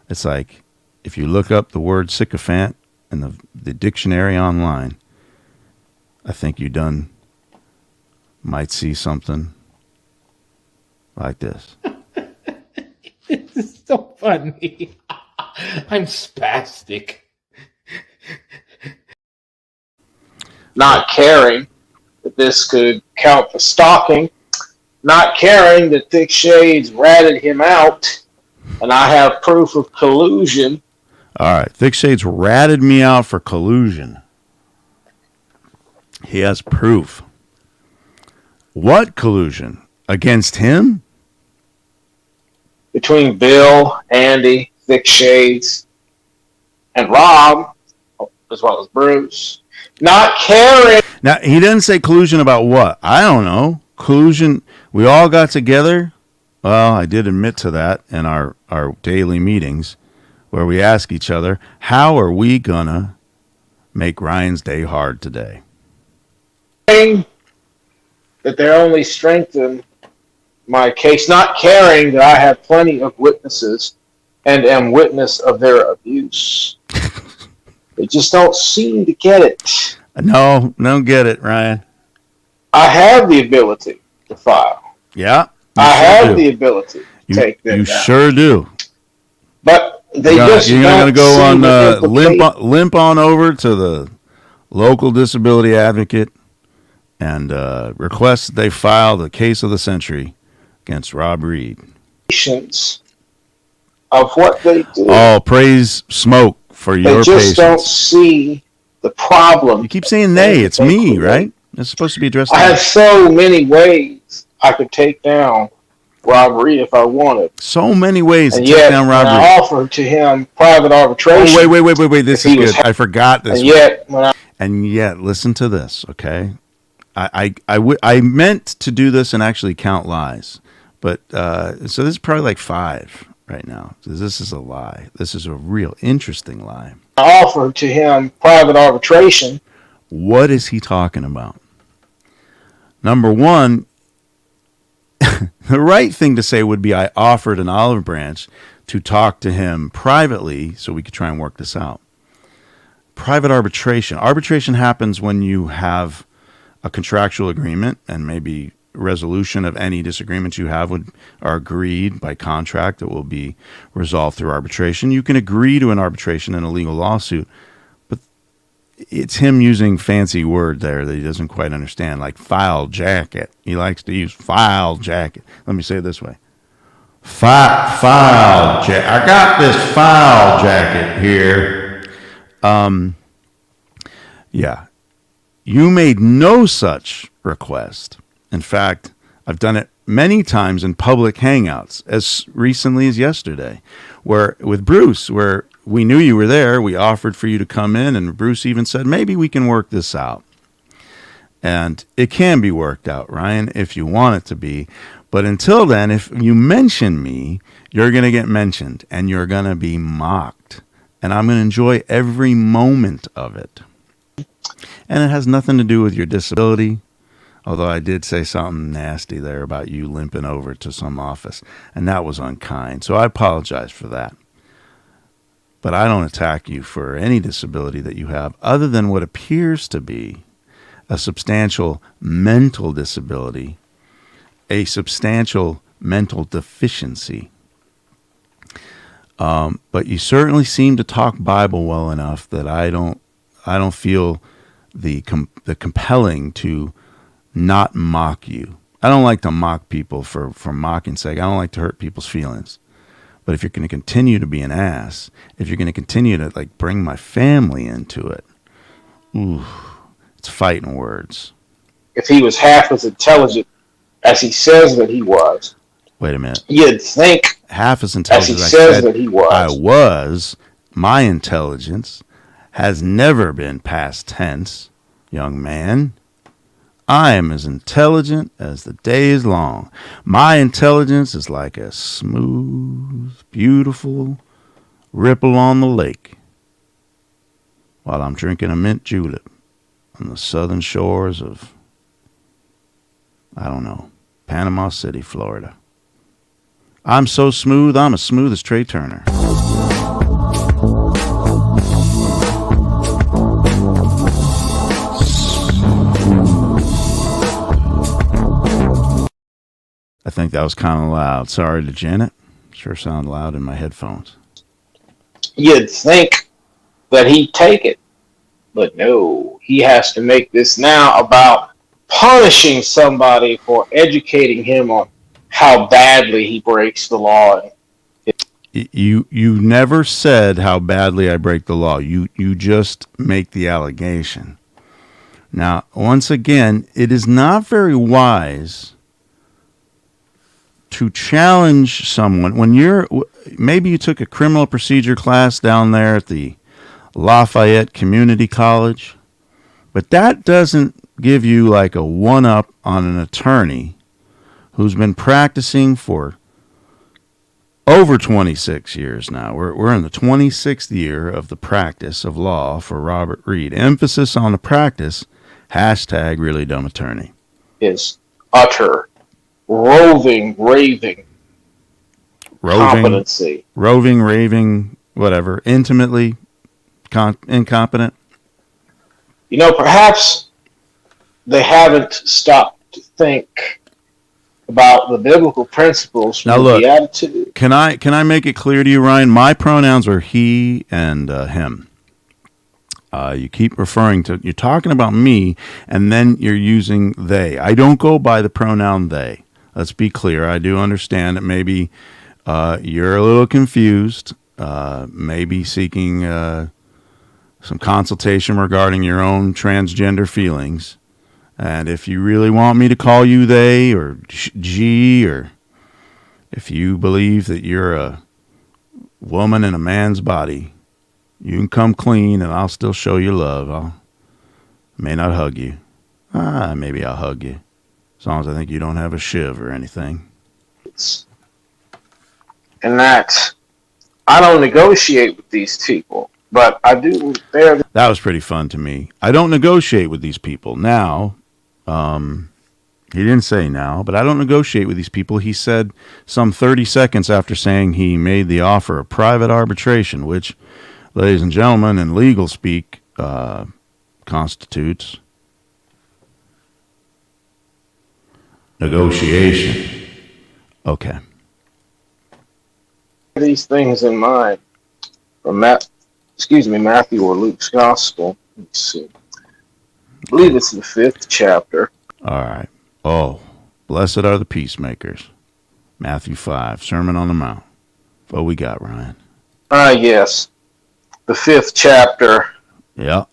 It's like, if you look up the word sycophant in the dictionary online, I think you might see something like this. This is so funny. I'm spastic. Not caring that this could count for stalking. Not caring that Thick Shades ratted him out. And I have proof of collusion. All right. Thick Shades ratted me out for collusion. He has proof. What collusion? Against him? Between Bill, Andy, Thick Shades, and Rob, as well as Bruce. Not caring. Now, he didn't say collusion about what? I don't know. Collusion, we all got together. Well, I did admit to that in our daily meetings where we ask each other, how are we going to make Ryan's day hard today? That they're only strengthen my case, not caring that I have plenty of witnesses and am witness of their abuse. They just don't seem to get it. No, don't get it, Ryan. I have the ability to file. Yeah. I have the ability to take them You down. sure do. But they just you're don't going to go seem on to implicate- limp on over to the local disability advocate and request that they file the case of the century against Rob Reed. Of what they do. Oh, praise Smoke for They your just don't patience. see the problem. You keep saying they. It's me, right? It's supposed to be addressed. I have so many ways I could take down Rob Reed if I wanted. So many ways to And take yet, down when Rob Reed. I offered to him private arbitration. Oh, wait. This is good. I forgot this. And yet, listen to this, okay? I meant to do this and actually count lies. But, so this is probably like 5 right now. So this is a lie. This is a real interesting lie. I offered to him private arbitration. What is he talking about? Number one, the right thing to say would be I offered an olive branch to talk to him privately so we could try and work this out. Private arbitration. Arbitration happens when you have a contractual agreement and maybe resolution of any disagreements you have are agreed by contract that will be resolved through arbitration. You can agree to an arbitration in a legal lawsuit, but it's him using fancy word there that he doesn't quite understand, like file jacket. He likes to use file jacket. Let me say it this way. File jacket. I got this file jacket here. Yeah. You made no such request. In fact, I've done it many times in public hangouts, as recently as yesterday, where with Bruce, where we knew you were there, we offered for you to come in, and Bruce even said, maybe we can work this out. And it can be worked out, Ryan, if you want it to be. But until then, if you mention me, you're going to get mentioned, and you're going to be mocked. And I'm going to enjoy every moment of it. And it has nothing to do with your disability, although I did say something nasty there about you limping over to some office, and that was unkind. So I apologize for that. But I don't attack you for any disability that you have other than what appears to be a substantial mental disability, a substantial mental deficiency. But you certainly seem to talk Bible well enough that I don't feel the compelling to not mock you. I don't like to mock people for mocking's sake. I don't like to hurt people's feelings. But if you're going to continue to be an ass, if you're going to continue to like bring my family into it, ooh, it's fighting words. If he was half as intelligent as he says that he was, wait a minute, you'd think half as intelligent as he says that he was. I was. My intelligence has never been past tense, young man. I am as intelligent as the day is long. My intelligence is like a smooth, beautiful ripple on the lake while I'm drinking a mint julep on the southern shores of, I don't know, Panama City, Florida. I'm so smooth, I'm as smooth as Trey Turner. I think that was kind of loud. Sorry to Janet. Sure sound loud in my headphones. You'd think that he'd take it. But no, he has to make this now about punishing somebody for educating him on how badly he breaks the law. You never said how badly I break the law. You just make the allegation. Now, once again, it is not very wise to challenge someone when maybe you took a criminal procedure class down there at the Lafayette Community College, but that doesn't give you like a one-up on an attorney who's been practicing for over 26 years now. We're in the 26th year of the practice of law for Robert Reed. Emphasis on the practice, hashtag really dumb attorney. Is utter raving competency. Raving, whatever. Intimately incompetent. You know, perhaps they haven't stopped to think about the biblical principles from the Beatitude. Can I make it clear to you, Ryan? My pronouns are he and him. You keep referring to, you're talking about me, and then you're using they. I don't go by the pronoun they. Let's be clear. I do understand that maybe you're a little confused, maybe seeking some consultation regarding your own transgender feelings. And if you really want me to call you they or G, or if you believe that you're a woman in a man's body, you can come clean and I'll still show you love. I may not hug you. Maybe I'll hug you. As long as I think you don't have a shiv or anything. And that I don't negotiate with these people, but I do. That was pretty fun to me. I don't negotiate with these people. Now, he didn't say now, but I don't negotiate with these people. He said some 30 seconds after saying he made the offer of private arbitration, which, ladies and gentlemen, in legal speak, constitutes negotiation. Okay. These things in mind from Matthew or Luke's gospel. Let's see. I believe it's the 5th chapter. All right. Oh, blessed are the peacemakers. Matthew 5, Sermon on the Mount. What we got, Ryan? Yes. The 5th chapter, Yeah.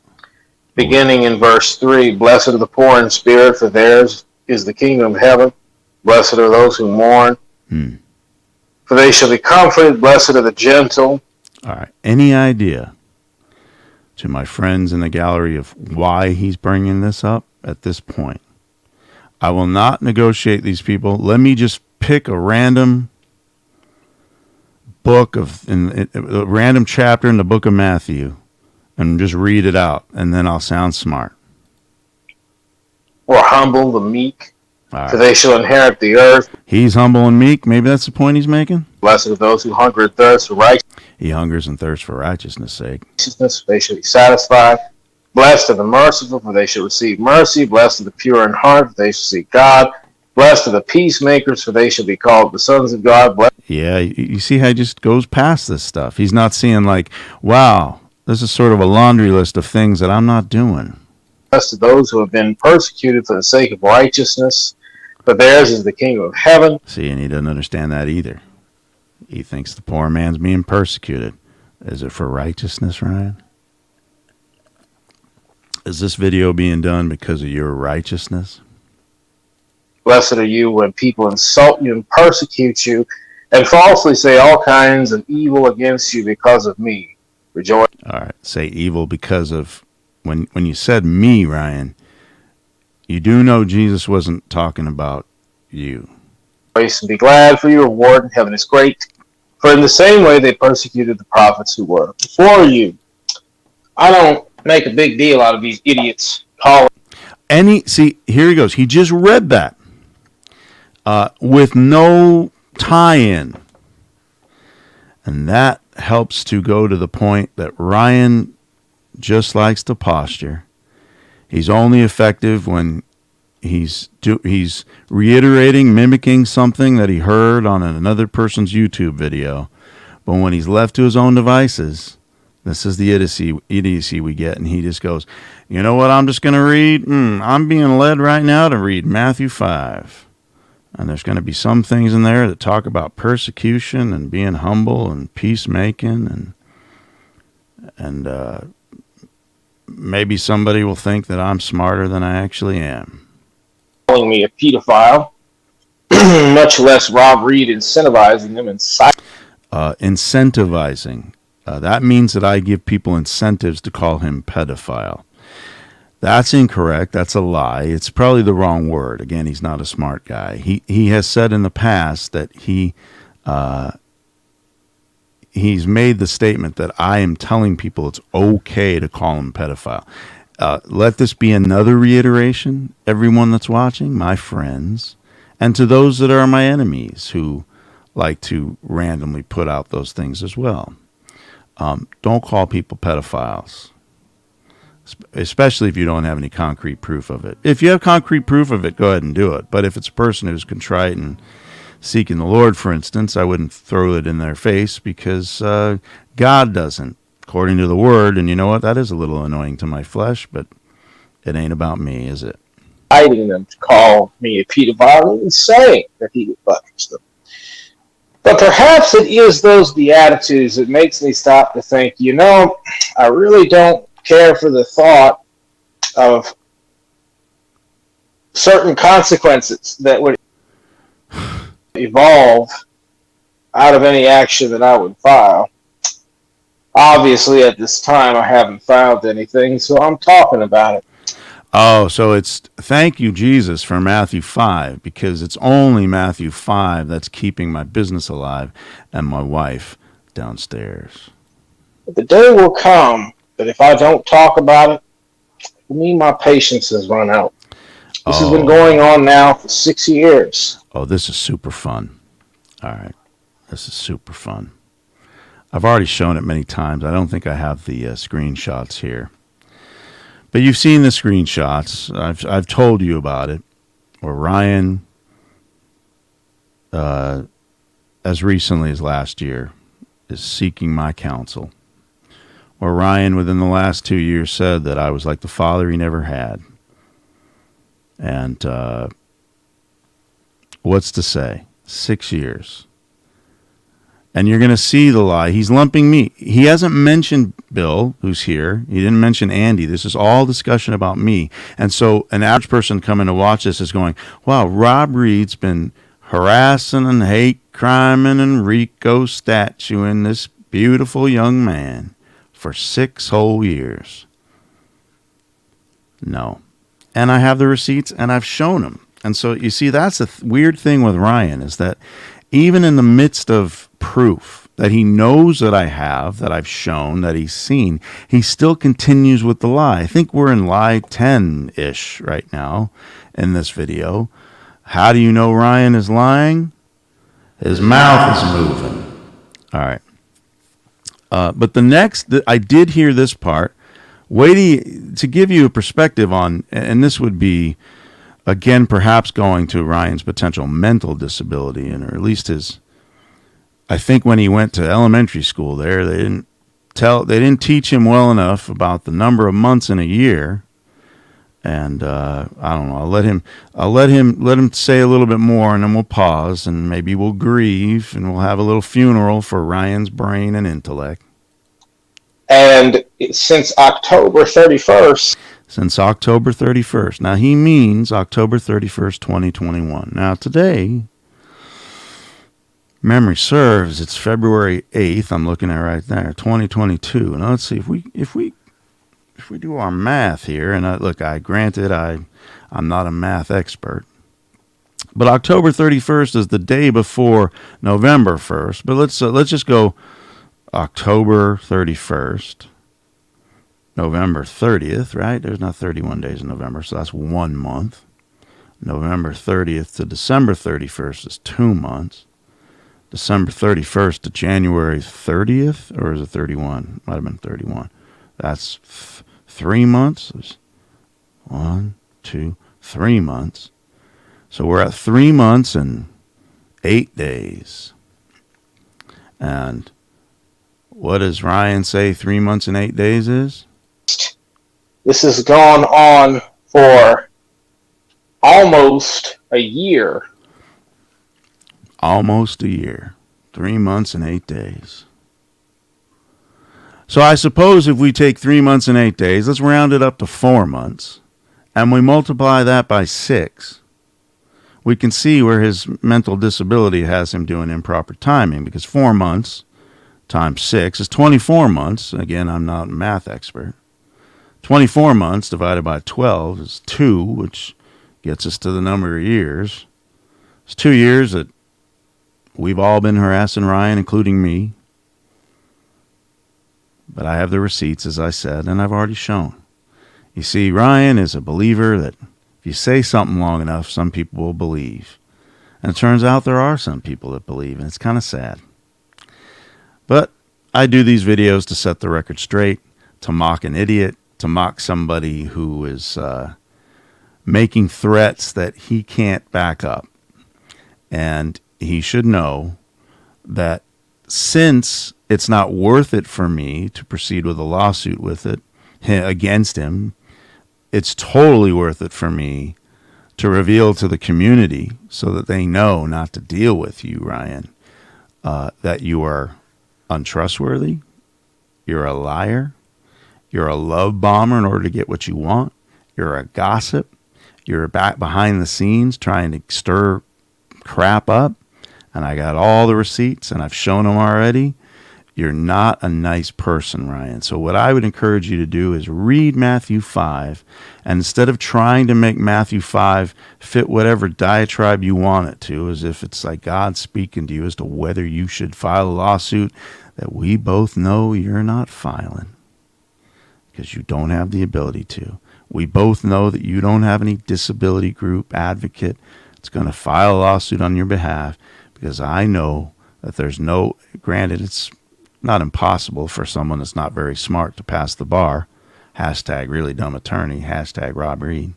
beginning in verse 3. Blessed are the poor in spirit, for theirs is the kingdom of heaven. Blessed are those who mourn, for they shall be comforted. Blessed are the gentle. All right. Any idea, to my friends in the gallery, of why he's bringing this up at this point? I will not negotiate these people. Let me just pick a random book a random chapter in the book of Matthew and just read it out, and then I'll sound smart. Or humble, the meek, All for right. they shall inherit the earth. He's humble and meek. Maybe that's the point he's making. Blessed are those who hunger and thirst for He hungers and thirsts for righteousness' sake. righteousness, for they shall be satisfied. Blessed are the merciful, for they shall receive mercy. Blessed are the pure in heart, for they shall see God. Blessed are the peacemakers, for they shall be called the sons of God. Yeah, you see how he just goes past this stuff. He's not seeing like, wow, this is sort of a laundry list of things that I'm not doing. Blessed are those who have been persecuted for the sake of righteousness, for theirs is the kingdom of heaven. See, and he doesn't understand that either. He thinks the poor man's being persecuted. Is it for righteousness, Ryan? Is this video being done because of your righteousness? Blessed are you when people insult you and persecute you and falsely say all kinds of evil against you because of me. Rejoice. All right, say evil because of, when you said me, Ryan, you do know Jesus wasn't talking about you. And be glad, for your reward in heaven is great. For in the same way they persecuted the prophets who were before you. I don't make a big deal out of these idiots calling. See, here he goes. He just read that with no tie-in. And that helps to go to the point that Ryan just likes to posture. He's only effective when he's reiterating, mimicking something that he heard on another person's YouTube video. But when he's left to his own devices, this is the idiocy we get. And he just goes, you know what I'm just going to read? I'm being led right now to read Matthew 5. And there's going to be some things in there that talk about persecution and being humble and peacemaking. And maybe somebody will think that I'm smarter than I actually am. Calling me a pedophile, much less Rob Reed incentivizing them and incentivizing. That means that I give people incentives to call him pedophile. That's incorrect. That's a lie. It's probably the wrong word. Again, he's not a smart guy. He has said in the past that he's made the statement that I am telling people it's okay to call him pedophile. Let this be another reiteration, everyone that's watching, my friends, and to those that are my enemies who like to randomly put out those things as well. Don't call people pedophiles, especially if you don't have any concrete proof of it. If you have concrete proof of it, go ahead and do it. But if it's a person who's contrite and seeking the Lord, for instance, I wouldn't throw it in their face because God doesn't, according to the Word. And you know what? That is a little annoying to my flesh, but it ain't about me, is it? Inviting them to call me a pedophile and saying that he would buttress them. But perhaps it is those Beatitudes that makes me stop to think, I really don't care for the thought of certain consequences that would evolve out of any action that I would file. Obviously, at this time, I haven't filed anything, so I'm talking about it. Oh, so it's thank you, Jesus, for Matthew 5, because it's only Matthew 5 that's keeping my business alive and my wife downstairs. But the day will come that if I don't talk about it, for me, my patience has run out. This has been going on now for 6 years. Oh, this is super fun. All right. This is super fun. I've already shown it many times. I don't think I have the screenshots here. But you've seen the screenshots. I've told you about it. Where Ryan, as recently as last year, is seeking my counsel. where Ryan, within the last 2 years, said that I was like the father he never had. And what's to say? 6 years. And you're going to see the lie. He's lumping me. He hasn't mentioned Bill, who's here. He didn't mention Andy. This is all discussion about me. And so an average person coming to watch this is going, wow, Rob Reed's been harassing and hate criming and Rico statuing this beautiful young man for 6 whole years. No. And I have the receipts, and I've shown them. And so you see, that's the weird thing with Ryan, is that even in the midst of proof that he knows that I have, that I've shown, that he's seen, he still continues with the lie. I think we're in lie 10-ish right now in this video. How do you know Ryan is lying? His mouth is moving. All right. But the next, I did hear this part. To give you a perspective on, and this would be, again, perhaps going to Ryan's potential mental disability, or at least his. I think when he went to elementary school there, they didn't teach him well enough about the number of months in a year. And I don't know. I'll let him say a little bit more, and then we'll pause, and maybe we'll grieve, and we'll have a little funeral for Ryan's brain and intellect. And since October 31st. Since October 31st. Now, he means October 31st, 2021. Now, today, memory serves, it's February 8th. I'm looking at right there, 2022. Now, let's see if we do our math here. And I'm not a math expert. But October 31st is the day before November 1st. But let's just go October 31st. November 30th, right? There's not 31 days in November, so that's 1 month. November 30th to December 31st is 2 months. December 31st to January 30th, or is it 31? Might have been 31. That's 3 months. There's 1, 2, 3 months. So we're at 3 months and 8 days. And what does Ryan say 3 months and 8 days is? This has gone on for almost a year. Almost a year. 3 months and 8 days. So I suppose if we take 3 months and 8 days, let's round it up to 4 months, and we multiply that by 6, we can see where his mental disability has him doing improper timing, because 4 months times 6 is 24 months. Again, I'm not a math expert. 24 months divided by 12 is 2, which gets us to the number of years. It's 2 years that we've all been harassing Ryan, including me. But I have the receipts, as I said, and I've already shown. You see, Ryan is a believer that if you say something long enough, some people will believe. And it turns out there are some people that believe, and it's kind of sad. But I do these videos to set the record straight, to mock an idiot, to mock somebody who is making threats that he can't back up. And he should know that since it's not worth it for me to proceed with a lawsuit against him, it's totally worth it for me to reveal to the community, so that they know not to deal with you, Ryan, that you are untrustworthy, you're a liar, you're a love bomber in order to get what you want, you're a gossip, you're back behind the scenes trying to stir crap up, and I got all the receipts, and I've shown them already. You're not a nice person, Ryan. So what I would encourage you to do is read Matthew 5, and instead of trying to make Matthew 5 fit whatever diatribe you want it to, as if it's like God speaking to you as to whether you should file a lawsuit that we both know you're not filing, because you don't have the ability to. We both know that you don't have any disability group advocate that's going to file a lawsuit on your behalf, because I know that there's no, granted, it's not impossible for someone that's not very smart to pass the bar. Hashtag really dumb attorney. Hashtag Rob Reed.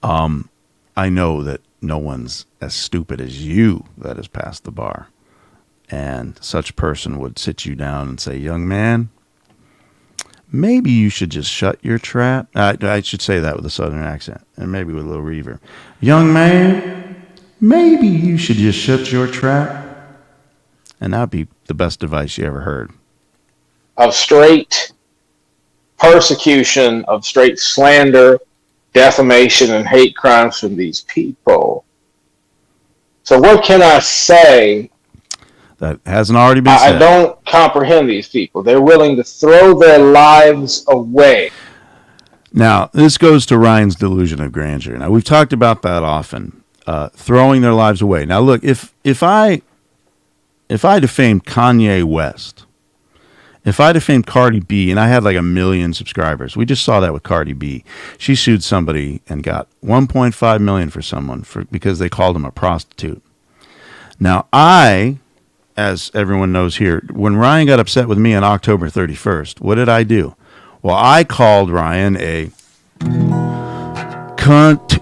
I know that no one's as stupid as you that has passed the bar. And such person would sit you down and say, young man, maybe you should just shut your trap. I should say that with a southern accent and maybe with a little reverb. Young man, maybe you should just shut your trap. And that'd be the best advice you ever heard. Of straight persecution, of straight slander, defamation, and hate crimes from these people. So what can I say? That hasn't already been said. I don't comprehend these people. They're willing to throw their lives away. Now, this goes to Ryan's delusion of grandeur. Now, we've talked about that often, throwing their lives away. Now, look, if I defamed Kanye West, if I defamed Cardi B, and I had like 1 million subscribers, we just saw that with Cardi B. She sued somebody and got $1.5 million for someone because they called him a prostitute. Now, as everyone knows here, when Ryan got upset with me on October 31st, what did I do? Well, I called Ryan a cunt.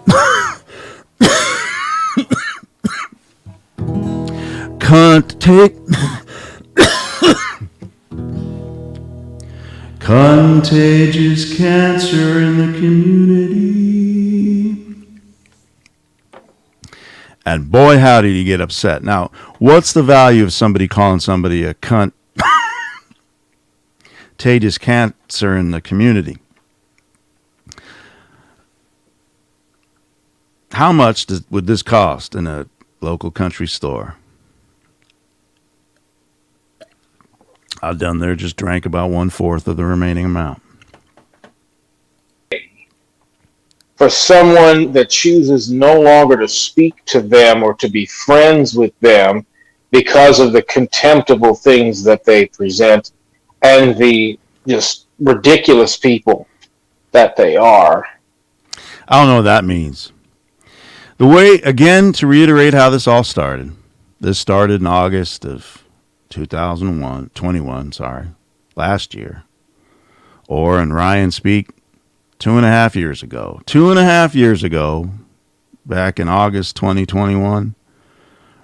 Cunt take. Contagious cancer in the community. And boy, how did he get upset. Now, what's the value of somebody calling somebody a cunt? Contagious cancer in the community. How much would this cost in a local country store? I've done there, just drank about 1/4 of the remaining amount. For someone that chooses no longer to speak to them or to be friends with them because of the contemptible things that they present and the just ridiculous people that they are. I don't know what that means. The way, again, to reiterate how this all started, this started in August of 2021, last year. Or in Ryan speak, 2.5 years ago. 2.5 years ago, back in August 2021,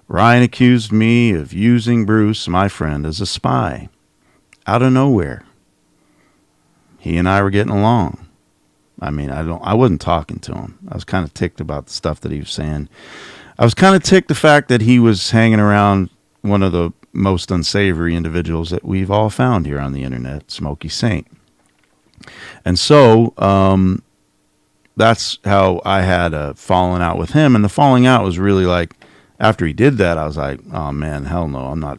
Ryan accused me of using Bruce, my friend, as a spy. Out of nowhere. He and I were getting along. I mean, I wasn't talking to him. I was kind of ticked about the stuff that he was saying. I was kind of ticked the fact that he was hanging around one of the most unsavory individuals that we've all found here on the internet, Smokey Saint. And so that's how I had a falling out with him. And the falling out was really like, after he did that, I was like, oh man, hell no, I'm not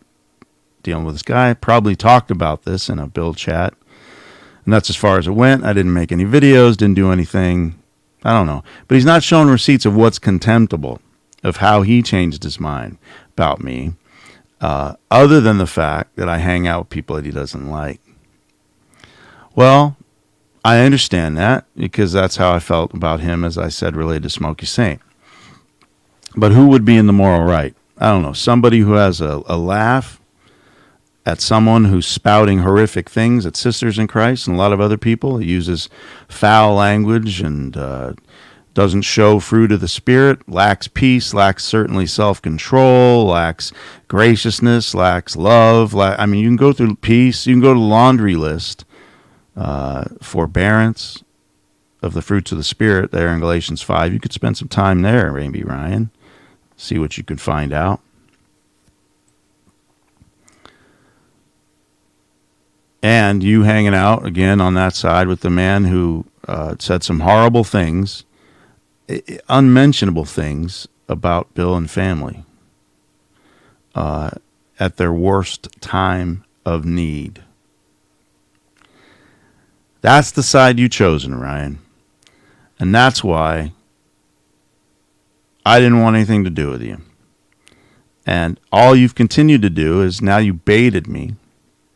dealing with this guy. Probably talked about this in a build chat. And that's as far as it went. I didn't make any videos, didn't do anything. I don't know. But he's not showing receipts of what's contemptible, of how he changed his mind about me. Other than the fact that I hang out with people that he doesn't like. Well, I understand that because that's how I felt about him, as I said, related to Smokey Saint. But who would be in the moral right? I don't know. Somebody who has a laugh at someone who's spouting horrific things at sisters in Christ and a lot of other people. He uses foul language and doesn't show fruit of the Spirit, lacks peace, lacks certainly self-control, lacks graciousness, lacks love. I mean, you can go through peace. You can go to the laundry list, forbearance of the fruits of the Spirit there in Galatians 5. You could spend some time there, maybe, Ryan. See what you could find out. And you hanging out, again, on that side with the man who said some horrible things, unmentionable things about Bill and family at their worst time of need. That's the side you've chosen, Ryan. And that's why I didn't want anything to do with you. And all you've continued to do is now you baited me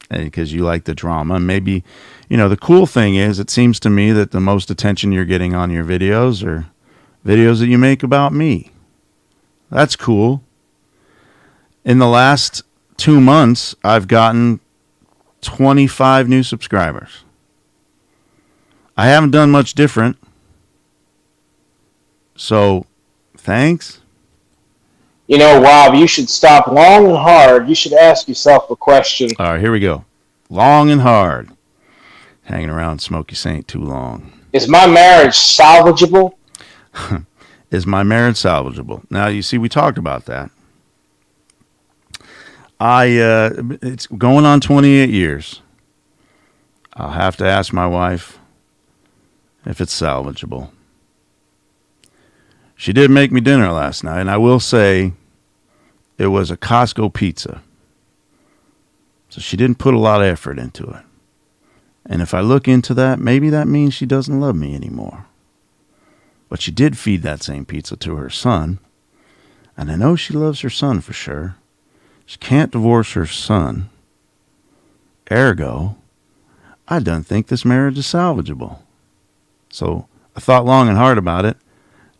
because you like the drama. Maybe, the cool thing is it seems to me that the most attention you're getting on your videos are videos that you make about me. That's cool. In the last 2 months, I've gotten 25 new subscribers. I haven't done much different. So, thanks. Rob, you should stop long and hard. You should ask yourself a question. All right, here we go. Long and hard. hanging around Smoky Saint too long. Is my marriage salvageable? Is my marriage salvageable? Now, you see, we talked about that. It's going on 28 years. I'll have to ask my wife if it's salvageable. She did make me dinner last night, and I will say it was a Costco pizza. So she didn't put a lot of effort into it. And if I look into that, maybe that means she doesn't love me anymore. But she did feed that same pizza to her son, and I know she loves her son for sure. She can't divorce her son. Ergo, I don't think this marriage is salvageable. So I thought long and hard about it.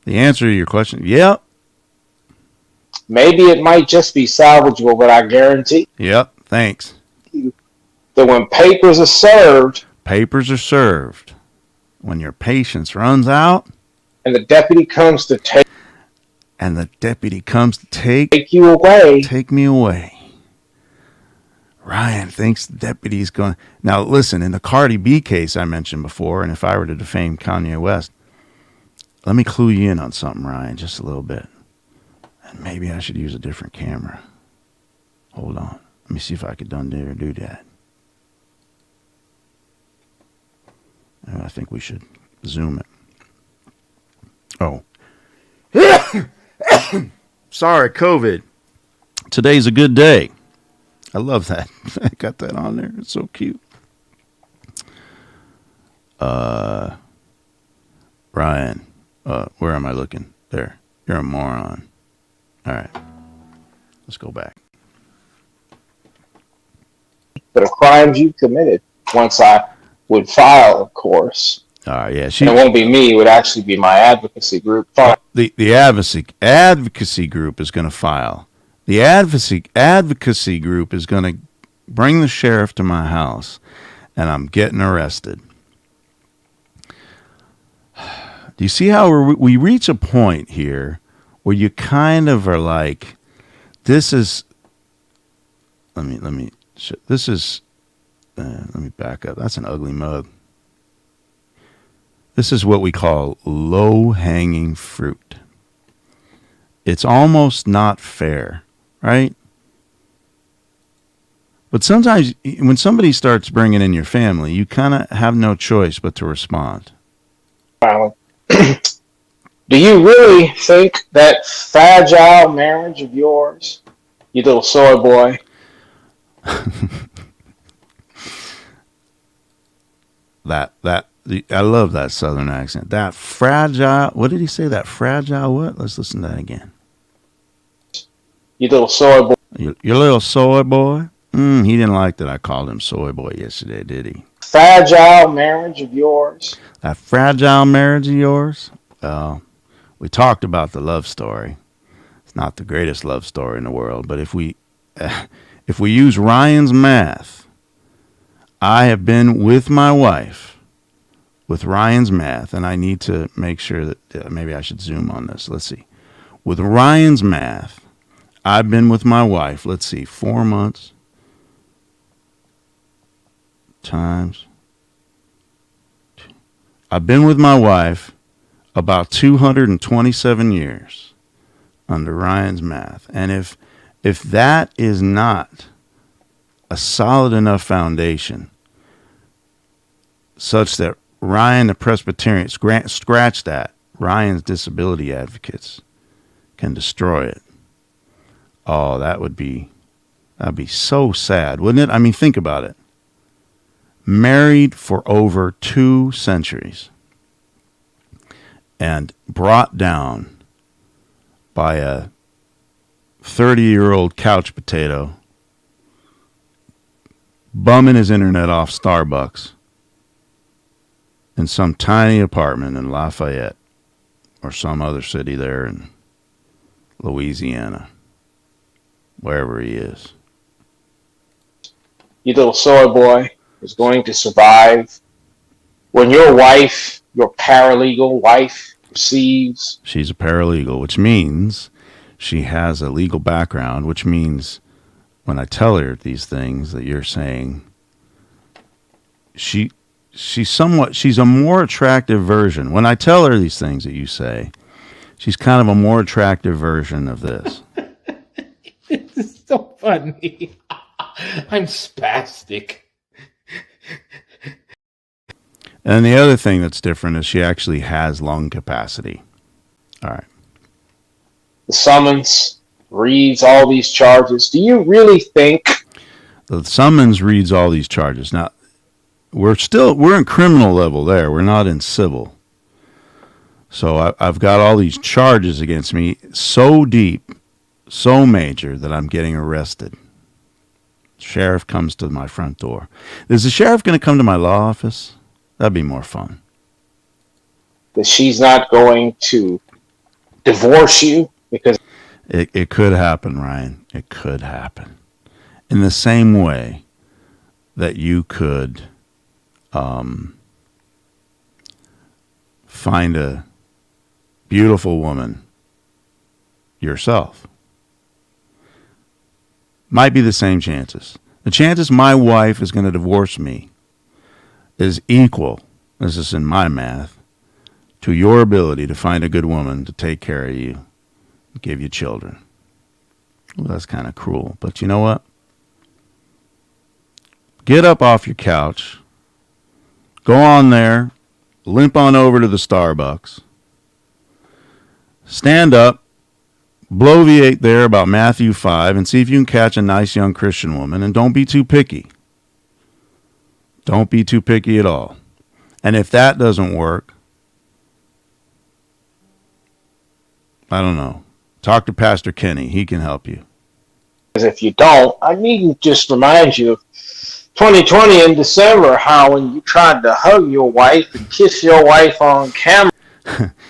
The answer to your question, yep. Maybe it might just be salvageable, but I guarantee Yep, thanks. you that when papers are served, when your patience runs out, and the deputy comes to take you away, take me away. Ryan thinks the deputy's going. Now, listen, in the Cardi B case I mentioned before, and if I were to defame Kanye West, let me clue you in on something, Ryan, just a little bit. And maybe I should use a different camera. Hold on. Let me see if I could do that. I think we should zoom it. Oh. Sorry, COVID. Today's a good day. I love that. I got that on there. It's so cute. Ryan, where am I looking? There. You're a moron. All right. Let's go back. for the crimes you committed. Once I would file, of course. Yeah, And it won't be me; it would actually be my advocacy group. The advocacy group is going to file. The advocacy group is going to bring the sheriff to my house, and I'm getting arrested. Do you see how we reach a point here where you kind of are like, this is. Let me back up. That's an ugly mug. This is what we call low-hanging fruit. It's almost not fair, right? But sometimes when somebody starts bringing in your family, you kind of have no choice but to respond. Do you really think that fragile marriage of yours, you little soy boy, I love that southern accent. That fragile, what did he say? That fragile what? Let's listen to that again. you little soy boy, Your little soy boy? He didn't like that I called him soy boy yesterday, did he? fragile marriage of yours? That fragile marriage of yours? Well, we talked about the love story. It's not the greatest love story in the world, but if we use Ryan's math, I have been with my wife with Ryan's math, and I need to make sure that maybe I should zoom on this. Let's see. With Ryan's math, I've been with my wife, let's see, 4 months times. I've been with my wife about 227 years under Ryan's math. And if that is not a solid enough foundation such that Ryan, the Presbyterian, scratch that, Ryan's disability advocates can destroy it. Oh, that'd be so sad, wouldn't it? I mean, think about it. Married for over 2 centuries and brought down by a 30-year-old couch potato bumming his internet off Starbucks in some tiny apartment in Lafayette or some other city there in Louisiana, wherever he is. You little soy boy is going to survive when your wife, your paralegal wife, receives. She's a paralegal, which means she has a legal background, which means when I tell her these things that you're saying, she she's a more attractive version. When I tell her these things that you say, she's kind of a more attractive version of this. It's so funny. I'm spastic. And the other thing that's different is she actually has lung capacity. All right. The summons reads all these charges. Do you really think The summons reads all these charges? Now, we're in criminal level there. We're not in civil. So I've got all these charges against me so deep, so major that I'm getting arrested. Sheriff comes to my front door. Is the sheriff going to come to my law office? That'd be more fun. that she's not going to divorce you? Because It could happen, Ryan. It could happen. In the same way that you could find a beautiful woman yourself. Might be the same chances. The chances my wife is going to divorce me is equal, this is in my math, to your ability to find a good woman to take care of you, give you children. Well, that's kind of cruel, but you know what? Get up off your couch, go on there, limp on over to the Starbucks, stand up, bloviate there about Matthew 5 and see if you can catch a nice young Christian woman, and don't be too picky. Don't be too picky at all. And if that doesn't work, I don't know. Talk to Pastor Kenny. He can help you. if you don't, I need to just remind you of 2020 in December, how when you tried to hug your wife and kiss your wife on camera.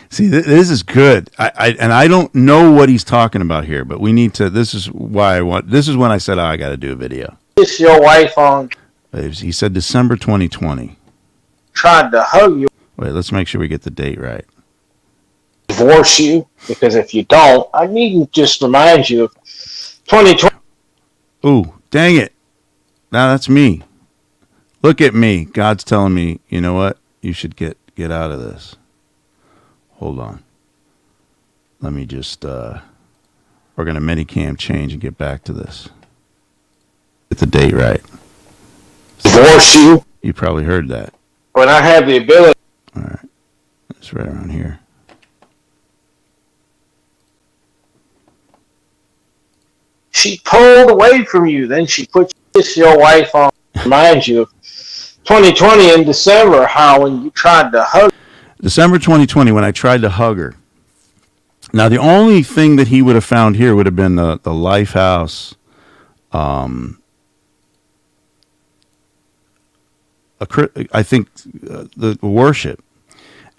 See, this is good. I don't know what he's talking about here, but we need to. This is when I said, I got to do a video. Kiss your wife on. He said December 2020. Tried to hug you. Wait, let's make sure we get the date right. Divorce you, because if you don't, I need to just remind you of 2020. Ooh, dang it. Now that's me. Look at me. God's telling me, you know what? You should get out of this. Hold on. Let me just, we're going to Medicam change and get back to this. Get the date right. Divorce you. You probably heard that. When I have the ability. All right. It's right around here. She pulled away from you. Then she put kiss your wife on. Remind you of 2020 in December, how when you tried to hug. December 2020, when I tried to hug her. Now, the only thing that he would have found here would have been the Lifehouse, I think, the worship.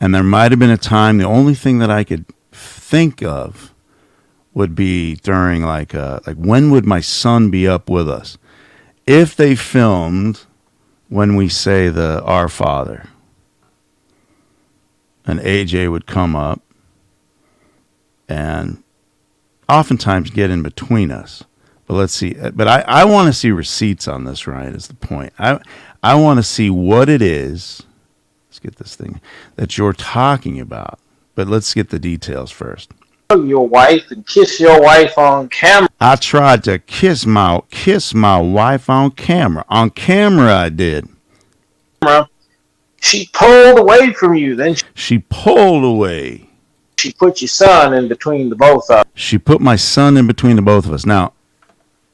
And there might have been a time, the only thing that I could think of would be during like when would my son be up with us? If they filmed when we say the Our Father, and AJ would come up and oftentimes get in between us. But let's see. But I want to see receipts on this, Ryan, is the point. I want to see what it is. Let's get this thing that you're talking about. But let's get the details first. Hug your wife and kiss your wife on camera. I tried to kiss my wife on camera. On camera, I did. She pulled away from you. Then she pulled away. She put your son in between the both of us. She put my son in between the both of us. Now,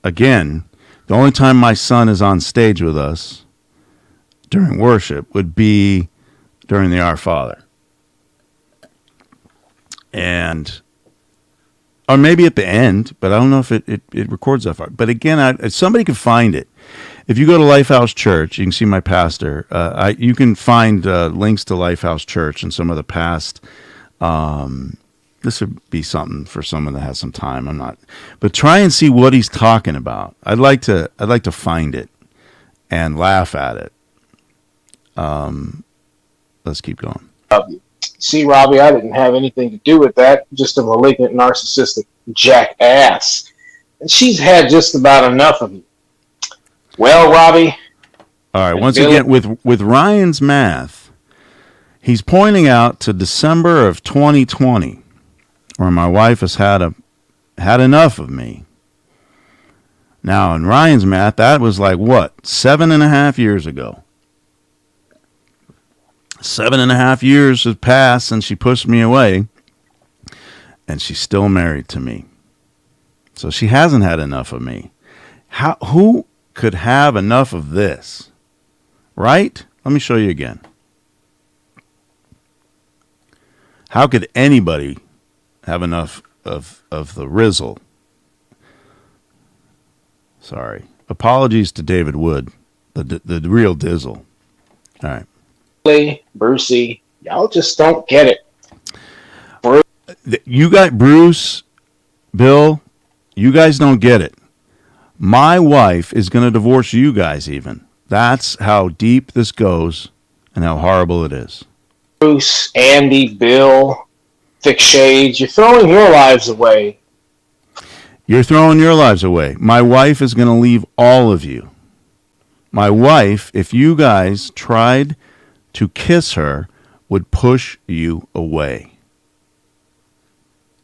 again, the only time my son is on stage with us during worship would be during the Our Father. Or maybe at the end, but I don't know if it records that far. But again, somebody could find it. If you go to Lifehouse Church, you can see my pastor. You can find links to Lifehouse Church and some of the past. This would be something for someone that has some time. I'm not, but try and see what he's talking about. I'd like to find it and laugh at it. Let's keep going. See, Robbie, I didn't have anything to do with that. Just a malignant, narcissistic jackass. And she's had just about enough of you. Well, Robbie, All right. And Once Bill- again, with Ryan's math, he's pointing out to December of 2020, where my wife has had enough of me. Now, in Ryan's math, that was like what, 7.5 years ago. 7.5 years have passed since she pushed me away, and she's still married to me. So she hasn't had enough of me. Who could have enough of this? Right? Let me show you again. How could anybody have enough of the Rizzle? Sorry. Apologies to David Wood, the real Dizzle. All right. Brucey, y'all just don't get it. You got Bruce, Bill, you guys don't get it. My wife is going to divorce you guys even. That's how deep this goes and how horrible it is. Bruce, Andy, Bill, Thick Shades, you're throwing your lives away. You're throwing your lives away. My wife is going to leave all of you. My wife, if you guys tried to kiss her, would push you away.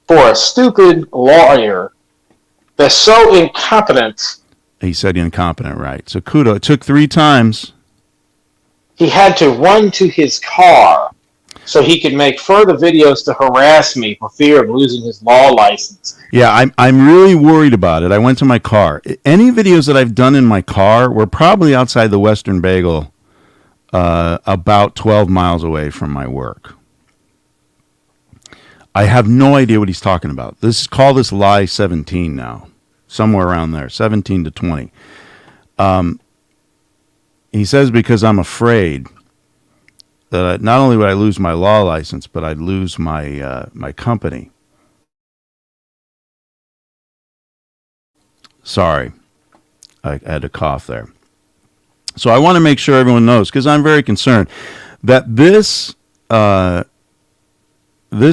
For a stupid lawyer that's so incompetent. He said incompetent, right? So kudo. It took 3 times. He had to run to his car so he could make further videos to harass me for fear of losing his law license. Yeah, I'm really worried about it. I went to my car. Any videos that I've done in my car were probably outside the Western Bagel, about 12 miles away from my work. I have no idea what he's talking about. Call this lie 17 now, somewhere around there, 17 to 20. He says because I'm afraid that not only would I lose my law license, but I'd lose my company. Sorry, I had to cough there. So I want to make sure everyone knows, because I'm very concerned that this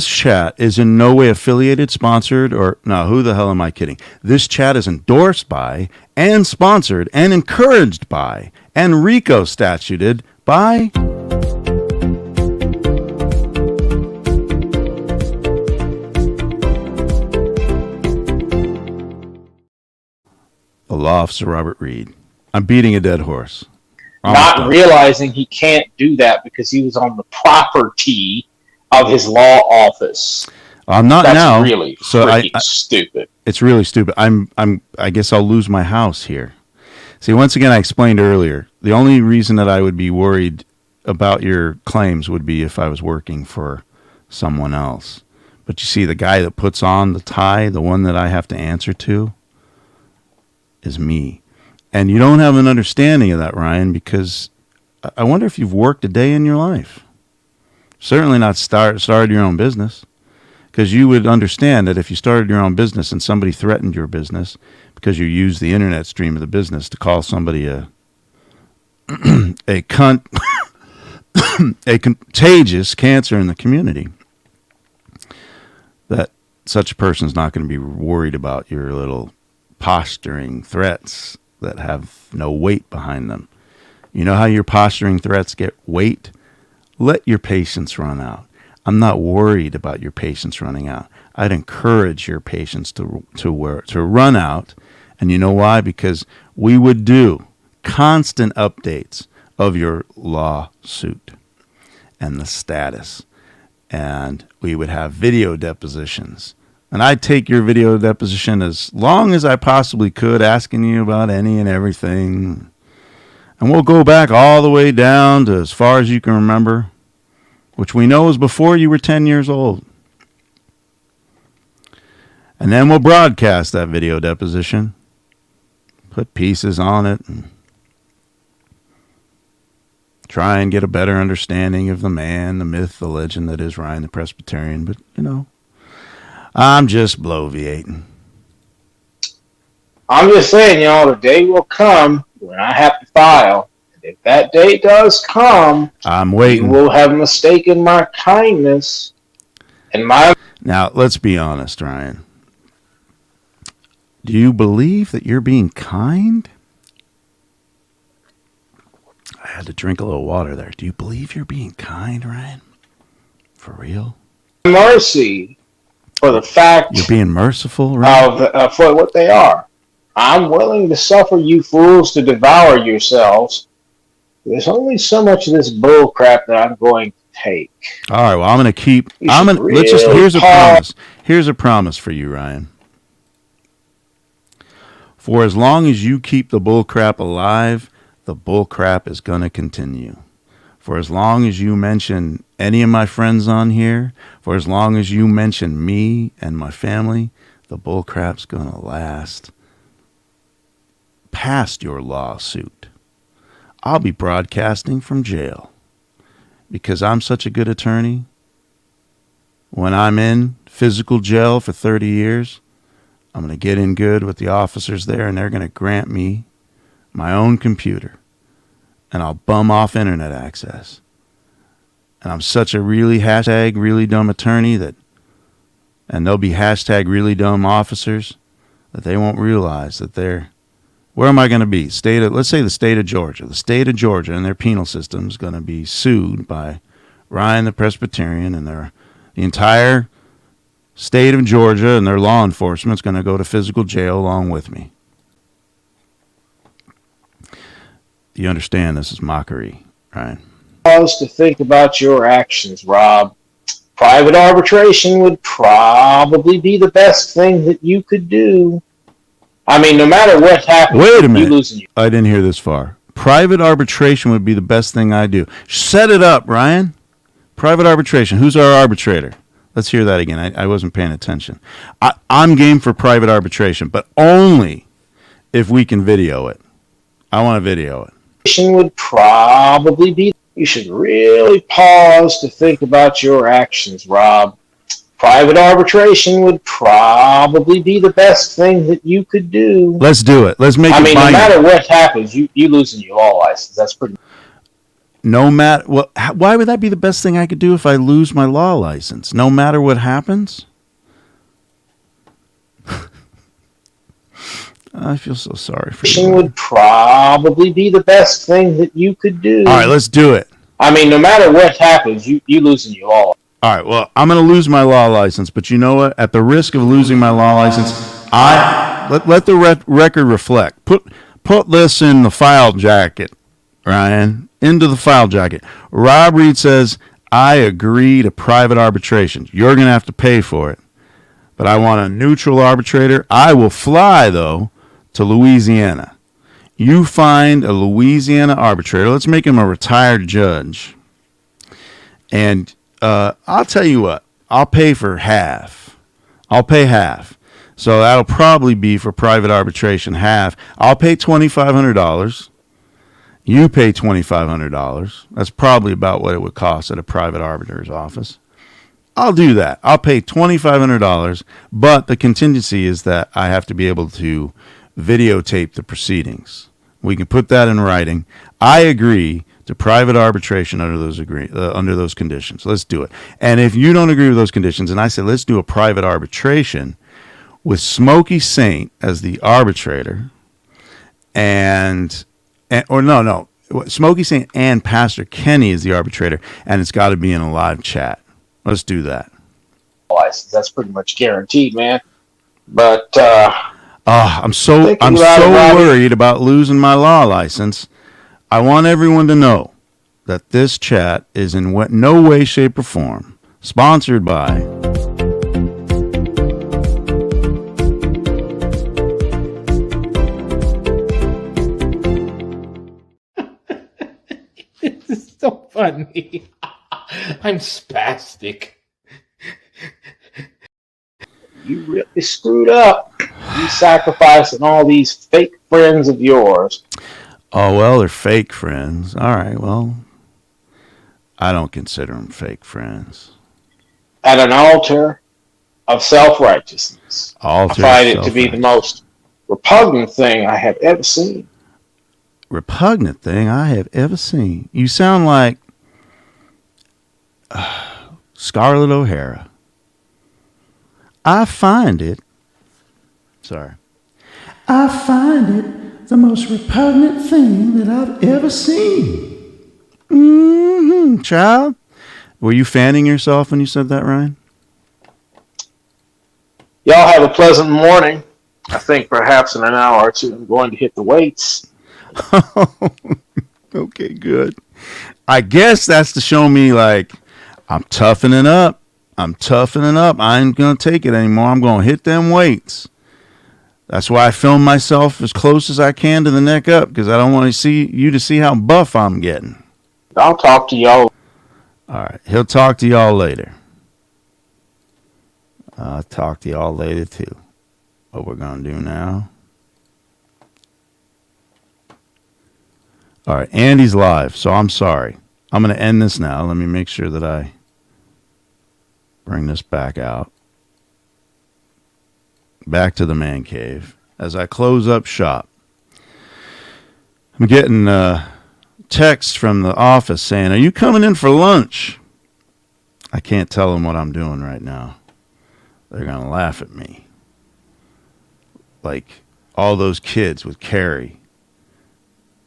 chat is in no way affiliated, sponsored, or no, who the hell am I kidding? This chat is endorsed by and sponsored and encouraged by and RICO statuted by the law officer Robert Reed. I'm beating a dead horse. Not realizing he can't do that because he was on the property of his law office. I'm not That's now. Really so freaking stupid. It's really stupid. I guess I'll lose my house here. See, once again, I explained earlier, the only reason that I would be worried about your claims would be if I was working for someone else. But you see, the guy that puts on the tie, the one that I have to answer to, is me. And you don't have an understanding of that, Ryan, because I wonder if you've worked a day in your life. Certainly not started your own business, because you would understand that if you started your own business and somebody threatened your business because you used the internet stream of the business to call somebody a cunt, a contagious cancer in the community, that such a person's not going to be worried about your little posturing threats that have no weight behind them. You know how your posturing threats get weight? Let your patience run out. I'm not worried about your patience running out. I'd encourage your patience to run out. And you know why? Because we would do constant updates of your lawsuit and the status. And we would have video depositions. And I'd take your video deposition as long as I possibly could, asking you about any and everything. And we'll go back all the way down to as far as you can remember, which we know is before you were 10 years old. And then we'll broadcast that video deposition, put pieces on it, and try and get a better understanding of the man, the myth, the legend that is Ryan the Presbyterian. But, you know, I'm just bloviating. I'm just saying, y'all, the day will come when I have to file. If that day does come, I'm waiting. You will have mistaken my kindness and my... Now, let's be honest, Ryan. Do you believe that you're being kind? I had to drink a little water there. Do you believe you're being kind, Ryan? For real? Mercy for the fact You're being merciful, Ryan? for what they are. I'm willing to suffer you fools to devour yourselves. There's only so much of this bull crap that I'm going to take. All right, well, I'm going to keep... Here's a promise for you, Ryan. For as long as you keep the bull crap alive, the bull crap is going to continue. For as long as you mention any of my friends on here, for as long as you mention me and my family, the bull crap's going to last past your lawsuit. I'll be broadcasting from jail because I'm such a good attorney. When I'm in physical jail for 30 years, I'm going to get in good with the officers there, and they're going to grant me my own computer, and I'll bum off internet access. And I'm such a really dumb attorney and there'll be really dumb officers that they won't realize that where am I going to be? Let's say the state of Georgia. The state of Georgia and their penal system is going to be sued by Ryan the Presbyterian, and the entire state of Georgia and their law enforcement is going to go to physical jail along with me. You understand this is mockery, Ryan? Pause to think about your actions, Rob. Private arbitration would probably be the best thing that you could do. I mean, no matter what happens, wait a minute. You lose. I didn't hear this far. Private arbitration would be the best thing I do. Set it up, Ryan. Private arbitration. Who's our arbitrator? Let's hear that again. I wasn't paying attention. I'm game for private arbitration, but only if we can video it. I want to video it. Would probably be. You should really pause to think about your actions, Rob. Private arbitration would probably be the best thing that you could do. Let's do it. Let's make it binding. No matter what happens, you losing your law license. That's pretty. No matter what. Why would that be the best thing I could do if I lose my law license? No matter what happens. I feel so sorry for you. Would probably be the best thing that you could do. All right, let's do it. No matter what happens, you losing your law. All right, well, I'm going to lose my law license, but you know what? At the risk of losing my law license, let the record reflect. Put this in the file jacket, Ryan, into the file jacket. Rob Reed says, I agree to private arbitration. You're going to have to pay for it, but I want a neutral arbitrator. I will fly, though, to Louisiana. You find a Louisiana arbitrator. Let's make him a retired judge. And I'll tell you what. I'll pay for half. I'll pay half. So that'll probably be for private arbitration half. I'll pay $2,500. You pay $2,500. That's probably about what it would cost at a private arbitrator's office. I'll do that. I'll pay $2,500, but the contingency is that I have to be able to videotape the proceedings. We can put that in writing. I agree to private arbitration under those conditions. Let's do it. And if you don't agree with those conditions, and I say let's do a private arbitration with Smokey Saint as the arbitrator, Smokey Saint and Pastor Kenny is the arbitrator, and it's got to be in a live chat. Let's do that. That's pretty much guaranteed, man. But I'm so worried about losing my law license. I want everyone to know that this chat is in no way, shape, or form sponsored by This is so funny. I'm spastic. You really screwed up. You sacrificing all these fake friends of yours. Oh, well, they're fake friends. All right, well, I don't consider them fake friends. At an altar of self-righteousness. I find it to be the most repugnant thing I have ever seen. Repugnant thing I have ever seen. You sound like Scarlett O'Hara. I find it the most repugnant thing that I've ever seen. Child. Were you fanning yourself when you said that, Ryan? Y'all have a pleasant morning. I think perhaps in an hour or two I'm going to hit the weights. Okay, good. I guess that's to show me, like, I'm toughening up. I ain't going to take it anymore. I'm going to hit them weights. That's why I film myself as close as I can to the neck up, because I don't want to see how buff I'm getting. I'll talk to y'all. All right. He'll talk to y'all later. I'll talk to y'all later, too. What we're going to do now. All right. Andy's live, so I'm sorry. I'm going to end this now. Let me make sure that I bring this back out. Back to the man cave. As I close up shop, I'm getting text from the office saying, "Are you coming in for lunch?" I can't tell them what I'm doing right now. They're going to laugh at me. Like all those kids with Carrie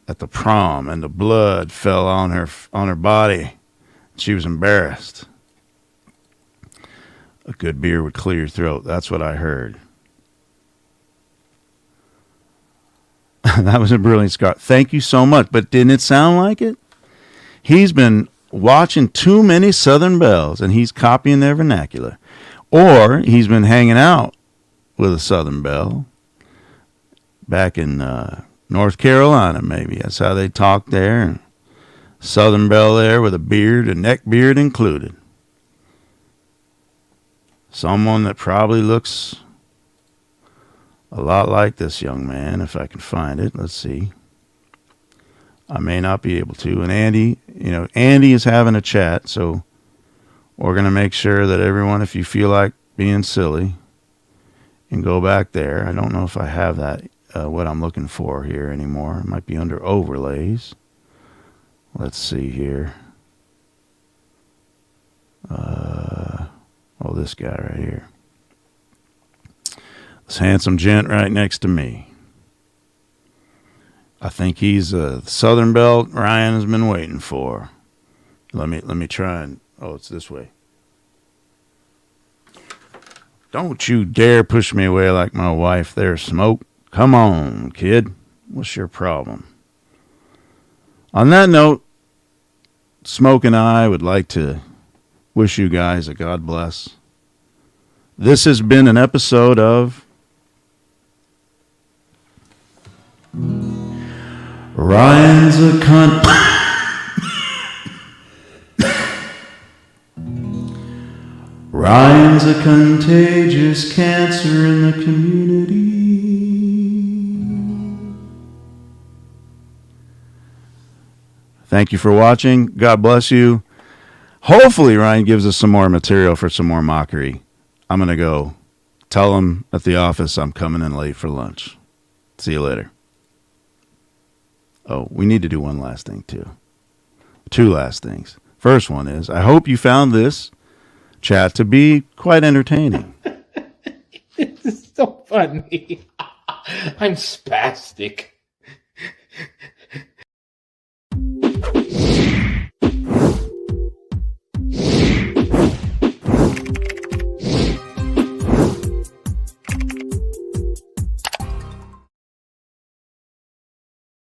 at the prom, and the blood fell on her body. She was embarrassed. A good beer would clear your throat. That's what I heard. That was a brilliant, Scott. Thank you so much. But didn't it sound like it? He's been watching too many Southern Belles, and he's copying their vernacular. Or he's been hanging out with a Southern Belle back in North Carolina, maybe. That's how they talk there. Southern Belle there with a beard, a neck beard included. Someone that probably looks a lot like this young man, if I can find it. Let's see. I may not be able to. And Andy is having a chat, so we're going to make sure that everyone, if you feel like being silly, can go back there. I don't know if I have that, what I'm looking for here anymore. It might be under overlays. Let's see here. This guy right here. This handsome gent right next to me. I think he's the Southern Belle Ryan has been waiting for. Let me try and... Oh, it's this way. Don't you dare push me away like my wife there, Smoke. Come on, kid. What's your problem? On that note, Smoke and I would like to wish you guys a God bless. This has been an episode of Ryan's a Cunt. Ryan's a contagious cancer in the community. Thank you for watching. God bless you. Hopefully Ryan gives us some more material for some more mockery. I'm going to go tell him at the office I'm coming in late for lunch. See you later. Oh, we need to do one last thing too. Two last things. First one is, I hope you found this chat to be quite entertaining. It's so funny. I'm spastic.